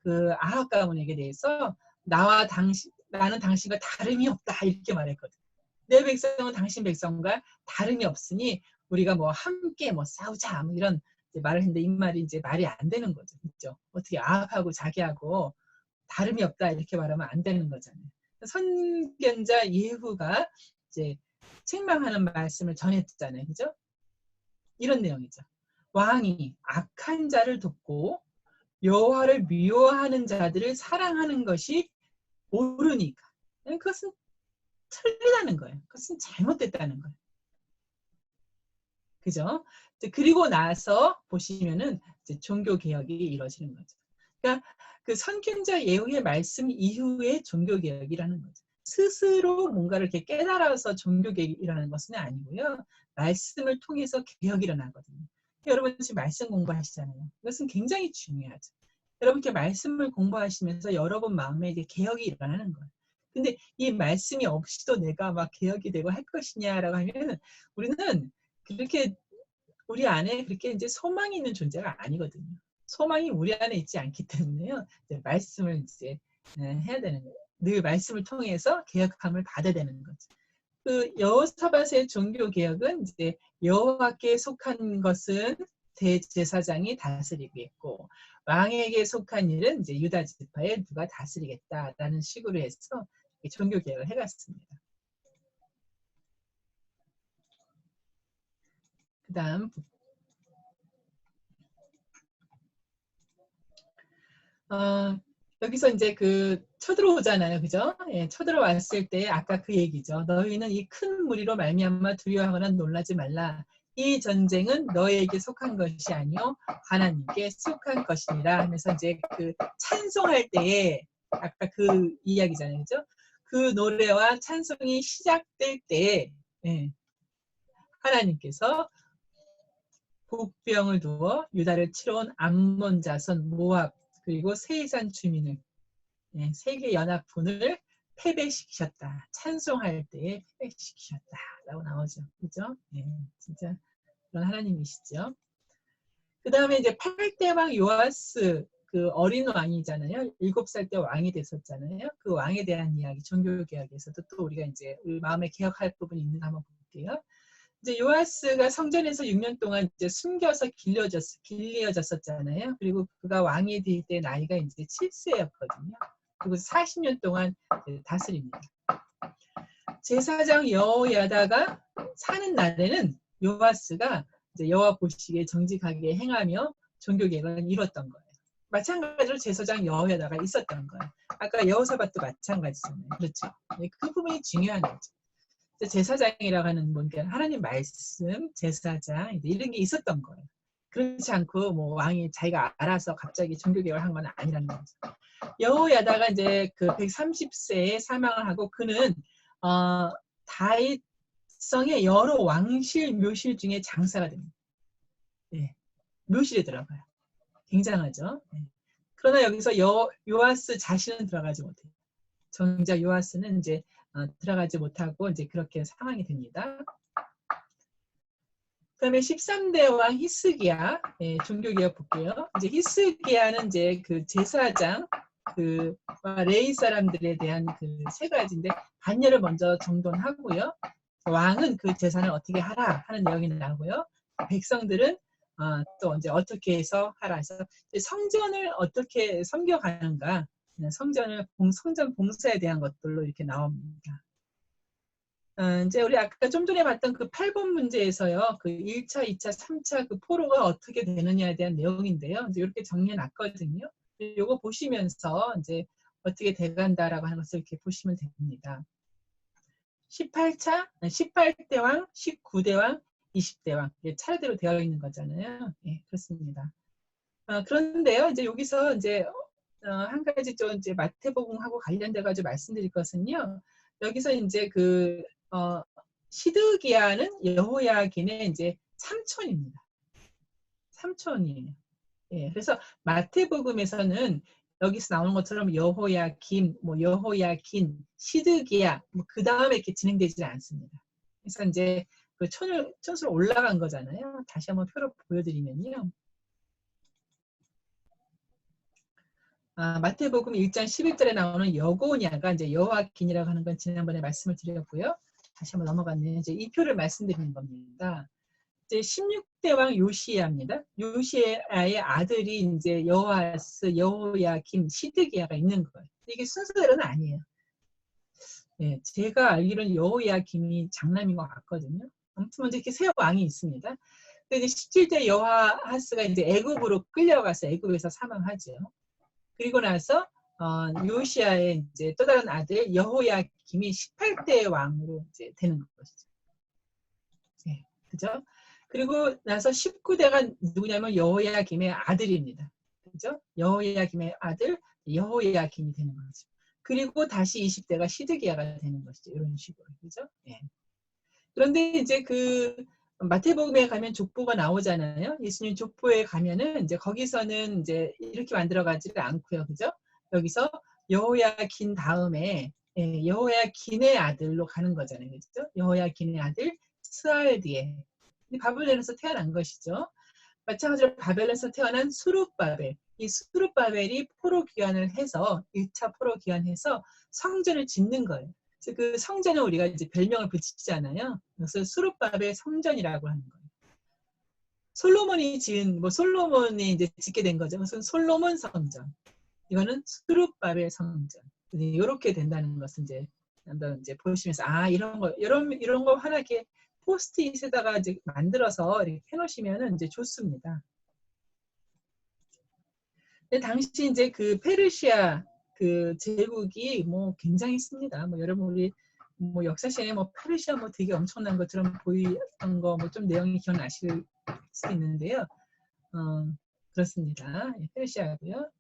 그 아합 가문에게 대해서 나는 당신과 다름이 없다 이렇게 말했거든요. 내 백성은 당신 백성과 다름이 없으니 우리가 뭐 함께 뭐 싸우자 뭐 이런 말을 했는데 이 말이 이제 말이 안 되는 거죠. 그렇죠? 어떻게 아합하고 자기하고 다름이 없다 이렇게 말하면 안 되는 거잖아요. 선견자 예후가 이제 책망하는 말씀을 전했잖아요. 그죠? 이런 내용이죠. 왕이 악한 자를 돕고 여호와를 미워하는 자들을 사랑하는 것이 옳으니까. 그것은 틀리다는 거예요. 그것은 잘못됐다는 거예요. 그죠? 그리고 나서 보시면은 이제 종교 개혁이 이루어지는 거죠. 그러니까 그 선견자 예후의 말씀 이후에 종교 개혁이라는 거죠. 스스로 뭔가를 이렇게 깨달아서 종교 개혁이 일어나는 것은 아니고요. 말씀을 통해서 개혁이 일어나거든요. 여러분 지금 말씀 공부하시잖아요. 이것은 굉장히 중요하죠. 여러분 이렇게 말씀을 공부하시면서 여러분 마음에 이제 개혁이 일어나는 거예요. 근데 이 말씀이 없이도 내가 막 개혁이 되고 할 것이냐라고 하면 우리는 그렇게 우리 안에 그렇게 이제 소망이 있는 존재가 아니거든요. 소망이 우리 안에 있지 않기 때문에요. 이제 말씀을 이제 해야 되는 거예요. 늘 말씀을 통해서 개혁함을 받아야 되는 거죠. 그 여호사밧의 종교 개혁은 이제 여호와께 속한 것은 대제사장이 다스리겠고 왕에게 속한 일은 이제 유다 지파에 누가 다스리겠다라는 식으로 해서 종교 개혁을 해갔습니다. 그다음 여기서 이제 쳐들어오잖아요, 그죠? 예, 쳐들어왔을 때 아까 그 얘기죠. 너희는 이 큰 무리로 말미암아 두려워하거나 놀라지 말라. 이 전쟁은 너에게 속한 것이 아니요 하나님께 속한 것이니라 하면서 이제 찬송할 때에 아까 그 이야기잖아요, 그죠? 그 노래와 찬송이 시작될 때에 예, 하나님께서 복병을 두어 유다를 치러 온 암몬 자손 모압 그리고 세산 주민을 세계 연합군을 패배시키셨다. 찬송할 때에 패배시키셨다라고 나오죠. 그죠? 네, 진짜 그런 하나님이시죠. 그 다음에 이제 8대 왕 요아스 그 어린 왕이잖아요. 7살 때 왕이 됐었잖아요. 그 왕에 대한 이야기, 종교개혁에서도 또 우리가 이제 우리 마음에 개혁할 부분이 있는가 한번 볼게요. 이제 요아스가 성전에서 6년 동안 이제 숨겨서 길려졌었잖아요. 그리고 그가 왕이 될 때 나이가 이제 7세였거든요. 그리고 40년 동안 다스립니다. 제사장 여호야다가 사는 날에는 요아스가 이제 여호와 보시기에 정직하게 행하며 종교 개혁을 이뤘던 거예요. 마찬가지로 제사장 여호야다가 있었던 거예요. 아까 여호사밧도 마찬가지잖아요. 그렇죠? 그 부분이 중요한 거죠. 제사장이라고 하는 뭔가 하나님 말씀, 제사장 이런 게 있었던 거예요. 그렇지 않고 뭐 왕이 자기가 알아서 갑자기 종교개혁을 한 건 아니라는 거죠. 여호야다가 이제 130세에 사망을 하고 그는 다윗성의 여러 왕실 묘실 중에 장사가 됩니다. 네, 묘실에 들어가요. 굉장하죠. 네. 그러나 여기서 요아스 자신은 들어가지 못해요. 정작 요아스는 이제 들어가지 못하고 이제 그렇게 상황이 됩니다. 그다음에 13대 왕 히스기야, 예, 종교개혁 볼게요. 이제 히스기야는 이제 그 제사장, 그 레위 사람들에 대한 그 세 가지인데 반열을 먼저 정돈하고요. 왕은 그 재산을 어떻게 하라 하는 내용이 나오고요. 백성들은 또 이제 어떻게 해서 하라 해서 성전을 어떻게 섬겨가는가, 성전 봉사에 대한 것들로 이렇게 나옵니다. 이제 우리 아까 좀 전에 봤던 그 8번 문제에서요, 그 1차, 2차, 3차 그 포로가 어떻게 되느냐에 대한 내용인데요. 이제 이렇게 정리해 놨거든요. 이거 보시면서 이제 어떻게 돼간다라고 하는 것을 이렇게 보시면 됩니다. 18대 왕, 19대 왕, 20대 왕. 차례대로 되어 있는 거잖아요. 예, 그렇습니다. 그런데요, 이제 여기서 이제 한 가지 좀 이제 마태복음하고 관련돼 가지고 말씀드릴 것은요. 여기서 이제 그 시드기야는 여호야긴의 이제 삼촌입니다. 삼촌이에요. 예, 그래서 마태복음에서는 여기서 나오는 것처럼 여호야김, 뭐 여호야긴, 시드기야, 뭐 그 다음에 이렇게 진행되지 않습니다. 그래서 이제 그 천수로 올라간 거잖아요. 다시 한번 표로 보여드리면요. 마태복음 1장 11절에 나오는 여고냐가 이제 여호야긴이라고 하는 건 지난번에 말씀을 드렸고요. 다시 한번 넘어갔네요. 이제 이 표를 말씀드리는 겁니다. 이제 16대 왕 요시야입니다. 요시야의 아들이 이제 여호아스, 여호야김, 시드기야가 있는 거예요. 이게 순서대로는 아니에요. 예, 제가 알기로는 여호야김이 장남인 것 같거든요. 아무튼 먼저 이렇게 세 왕이 있습니다. 근데 이제 17대 여호아스가 이제 애굽으로 끌려가서 애굽에서 사망하죠. 그리고 나서 요시야의 이제 또 다른 아들 여호야김이 18대 왕으로 이제 되는 것이죠. 네, 그죠? 그리고 나서 19대가 누구냐면 여호야김의 아들입니다. 그죠? 여호야김의 아들 여호야김이 되는 거죠. 그리고 다시 20대가 시드기야가 되는 것이죠. 이런 식으로. 그죠? 네. 그런데 이제 그 마태복음에 가면 족보가 나오잖아요. 예수님 족보에 가면은 이제 거기서는 이제 이렇게 만들어 가지를 않고요. 그죠? 여기서 여호야긴 다음에 여호야긴의 아들로 가는 거잖아요. 그죠? 여호야긴의 아들 스알디엘. 바벨론에서 태어난 것이죠. 마찬가지로 바벨론에서 태어난 수룹바벨. 이 수룹바벨이 포로 귀환을 해서 1차 포로 귀환해서 성전을 짓는 거예요. 그래서 그 성전은 우리가 이제 별명을 붙이잖아요. 그래서 수룹바벨 성전이라고 하는 거예요. 솔로몬이 이제 짓게 된 거죠. 그래서 솔로몬 성전. 이거는 수룹바벨 성전. 이렇게 된다는 것은 이제 한번 이제 보시면서 이런 거 하나 이렇게 포스트잇에다가 이제 만들어서 이렇게 해놓으시면은 이제 좋습니다. 근데 당시 이제 그 페르시아 그 제국이 뭐 굉장했습니다. 뭐 여러분 우리 뭐 역사 시간에 뭐 페르시아 뭐 되게 엄청난 것처럼 보이던 거 뭐 좀 내용이 기억나실 수 있는데요. 그렇습니다. 페르시아고요.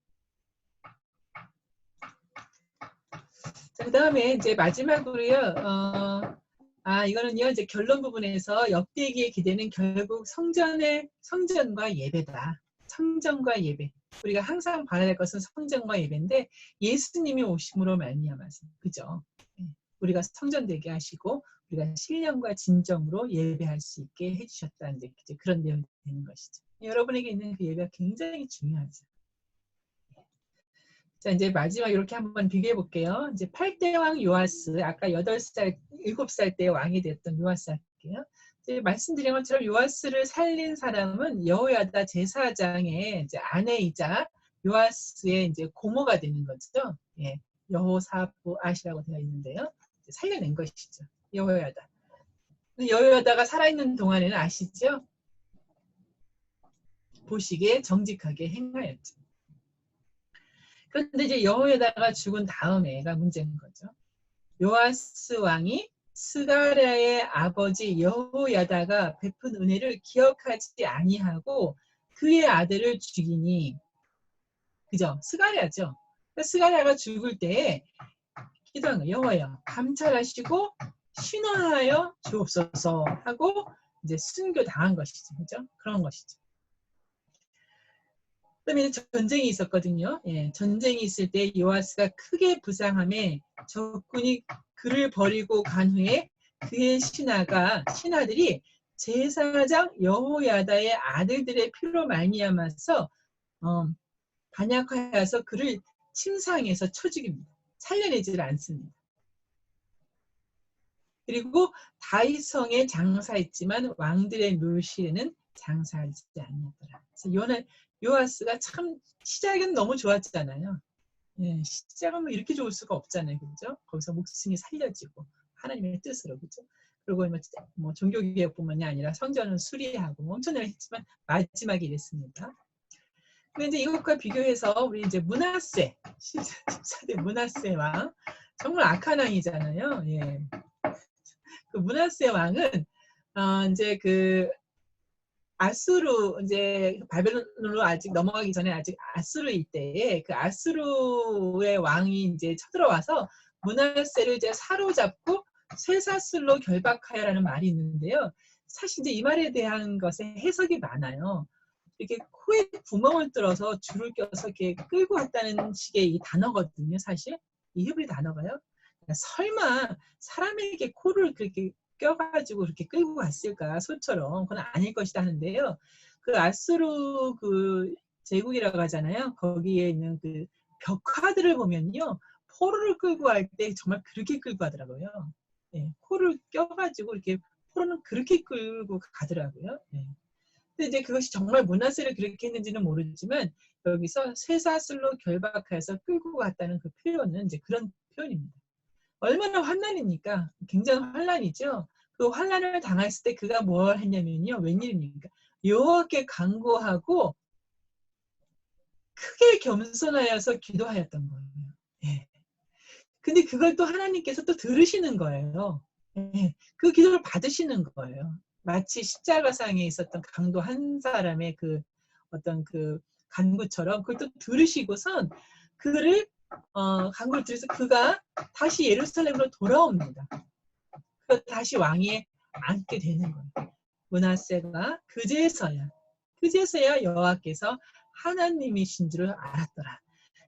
그 다음에 이제 마지막으로요. 이거는요 이제 결론 부분에서 역대기의 기대는 결국 성전과 예배다. 성전과 예배. 우리가 항상 봐야 될 것은 성전과 예배인데 예수님이 오심으로 말미암아서 그죠? 우리가 성전되게 하시고 우리가 신령과 진정으로 예배할 수 있게 해주셨다는 이제 그런 내용이 되는 것이죠. 여러분에게 있는 그 예배가 굉장히 중요하죠. 자, 이제 마지막 이렇게 한번 비교해 볼게요. 이제 8대 왕 요아스, 아까 8살, 7살 때 왕이 됐던 요아스 할게요. 이제 말씀드린 것처럼 요아스를 살린 사람은 여호야다 제사장의 이제 아내이자 요아스의 이제 고모가 되는 거죠. 예, 여호사부 아시라고 되어 있는데요. 살려낸 것이죠. 여호야다. 여호야다가 살아있는 동안에는 아시죠? 보시기에 정직하게 행하였죠. 그런데 이제 여호야다가 죽은 다음에가 문제인 거죠. 요아스 왕이 스가랴의 아버지 여호야다가 베푼 은혜를 기억하지 아니하고 그의 아들을 죽이니, 그죠? 스가랴죠. 스가랴가 죽을 때에 기도한 거예요. 여호와여 감찰하시고 신원하여 주옵소서 하고 이제 순교 당한 것이죠. 그죠? 그런 것이죠. 그다음에 전쟁이 있었거든요. 예, 전쟁이 있을 때 요아스가 크게 부상함에 적군이 그를 버리고 간 후에 그의 신하들이 제사장 여호야다의 아들들의 피로 말미암아서 반역하여서 그를 침상에서 쳐 죽입니다. 살려내지를 않습니다. 그리고 다윗성에 장사했지만 왕들의 묘실에는 장사하지 아니었더라. 그래서 요아스가 참 시작은 너무 좋았잖아요. 예, 시작은 뭐 이렇게 좋을 수가 없잖아요, 그죠? 거기서 목숨이 살려지고 하나님의 뜻으로, 그죠? 그리고 뭐 종교개혁뿐만이 아니라 성전을 수리하고 뭐 엄청나게 했지만 마지막에 이랬습니다. 근데 이제 이것과 비교해서 우리 이제 문하세 14대 문하세 왕 정말 악한 왕이잖아요. 예. 그 문하세 왕은 이제 그 아수르 이제 바벨론으로 아직 넘어가기 전에 아직 아수르 이때에 그 아수르의 왕이 이제 쳐들어와서 문하세를 이제 사로잡고 쇠사슬로 결박하여라는 말이 있는데요. 사실 이제 이 말에 대한 것에 해석이 많아요. 이렇게 코에 구멍을 뚫어서 줄을 껴서 이렇게 끌고 갔다는 식의 이 단어거든요. 사실 이 히브리 단어가요. 설마 사람에게 코를 그렇게 껴가지고 그렇게 끌고 갔을까 소처럼 그건 아닐 것이다 하는데요. 그 아수르 그 제국이라고 하잖아요. 거기에 있는 그 벽화들을 보면요, 포로를 끌고 갈 때 정말 그렇게 끌고 가더라고요. 네, 코를 껴가지고 이렇게 포로는 그렇게 끌고 가더라고요. 네. 근데 이제 그것이 정말 문하세를 그렇게 했는지는 모르지만 여기서 쇠사슬로 결박해서 끌고 갔다는 그 표현은 이제 그런 표현입니다. 얼마나 환난입니까? 굉장히 환난이죠. 그 환난을 당했을 때 그가 뭘 했냐면요. 웬일입니까? 여호와께 간구하고 크게 겸손하여서 기도하였던 거예요. 예. 근데 그걸 또 하나님께서 또 들으시는 거예요. 예. 그 기도를 받으시는 거예요. 마치 십자가상에 있었던 강도 한 사람의 그 어떤 그 간구처럼 그걸 또 들으시고선 그를 간구를 들어서 그가 다시 예루살렘으로 돌아옵니다. 그 다시 왕위에 앉게 되는 거예요. 므낫세가 그제서야 여호와께서 하나님이신 줄을 알았더라.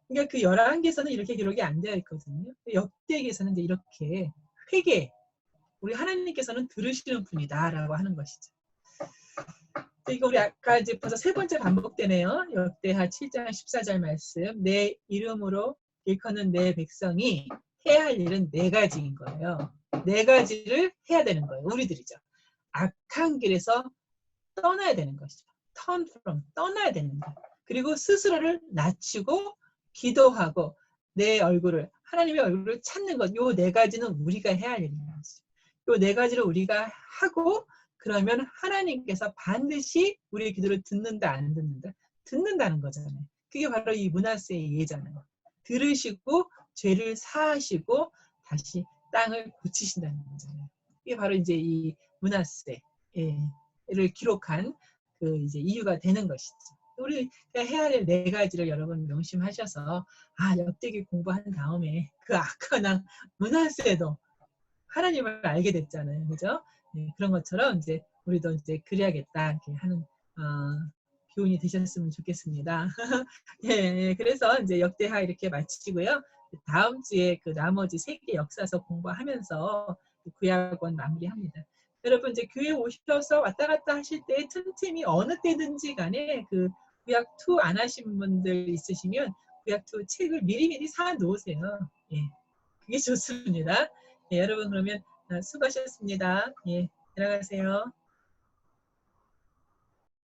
그러니까 그 열왕기에서는 이렇게 기록이 안 되어 있거든요. 역대기에서는 이제 이렇게 회개, 우리 하나님께서는 들으시는 분이다라고 하는 것이죠. 이거 우리 아까 이제 벌써 세 번째 반복되네요. 역대하 7장 14절 말씀. 내 이름으로 일컫는 내 백성이 해야 할 일은 네 가지인 거예요. 네 가지를 해야 되는 거예요. 우리들이죠. 악한 길에서 떠나야 되는 것이죠. turn from, 떠나야 되는 거예요. 그리고 스스로를 낮추고 기도하고 내 얼굴을, 하나님의 얼굴을 찾는 것. 요 네 가지는 우리가 해야 할 일인 것이죠. 요 네 가지를 우리가 하고 그러면 하나님께서 반드시 우리의 기도를 듣는다 안 듣는다? 듣는다는 거잖아요. 그게 바로 이 므낫세의 예잖아요. 들으시고 죄를 사하시고 다시 땅을 고치신다는 거잖아요. 이게 바로 이제 이 므낫세를 기록한 그 이제 이유가 되는 것이죠. 우리가 해야 할 네 가지를 여러분 명심하셔서 역대기 공부한 다음에 그 악한 왕 므낫세도 하나님을 알게 됐잖아요, 그죠? 네, 그런 것처럼 이제 우리도 이제 그래야겠다 이렇게 하는 교훈이 되셨으면 좋겠습니다. 예, 그래서 이제 역대하 이렇게 마치고요. 다음 주에 그 나머지 세계 역사서 공부하면서 구약원 마무리합니다. 여러분 이제 교회 오셔서 왔다 갔다 하실 때 틈틈이 어느 때든지 간에 그 구약 2 안 하신 분들 있으시면 구약 2 책을 미리미리 사 놓으세요. 예, 그게 좋습니다. 예, 여러분 그러면 수고하셨습니다. 예, 들어가세요.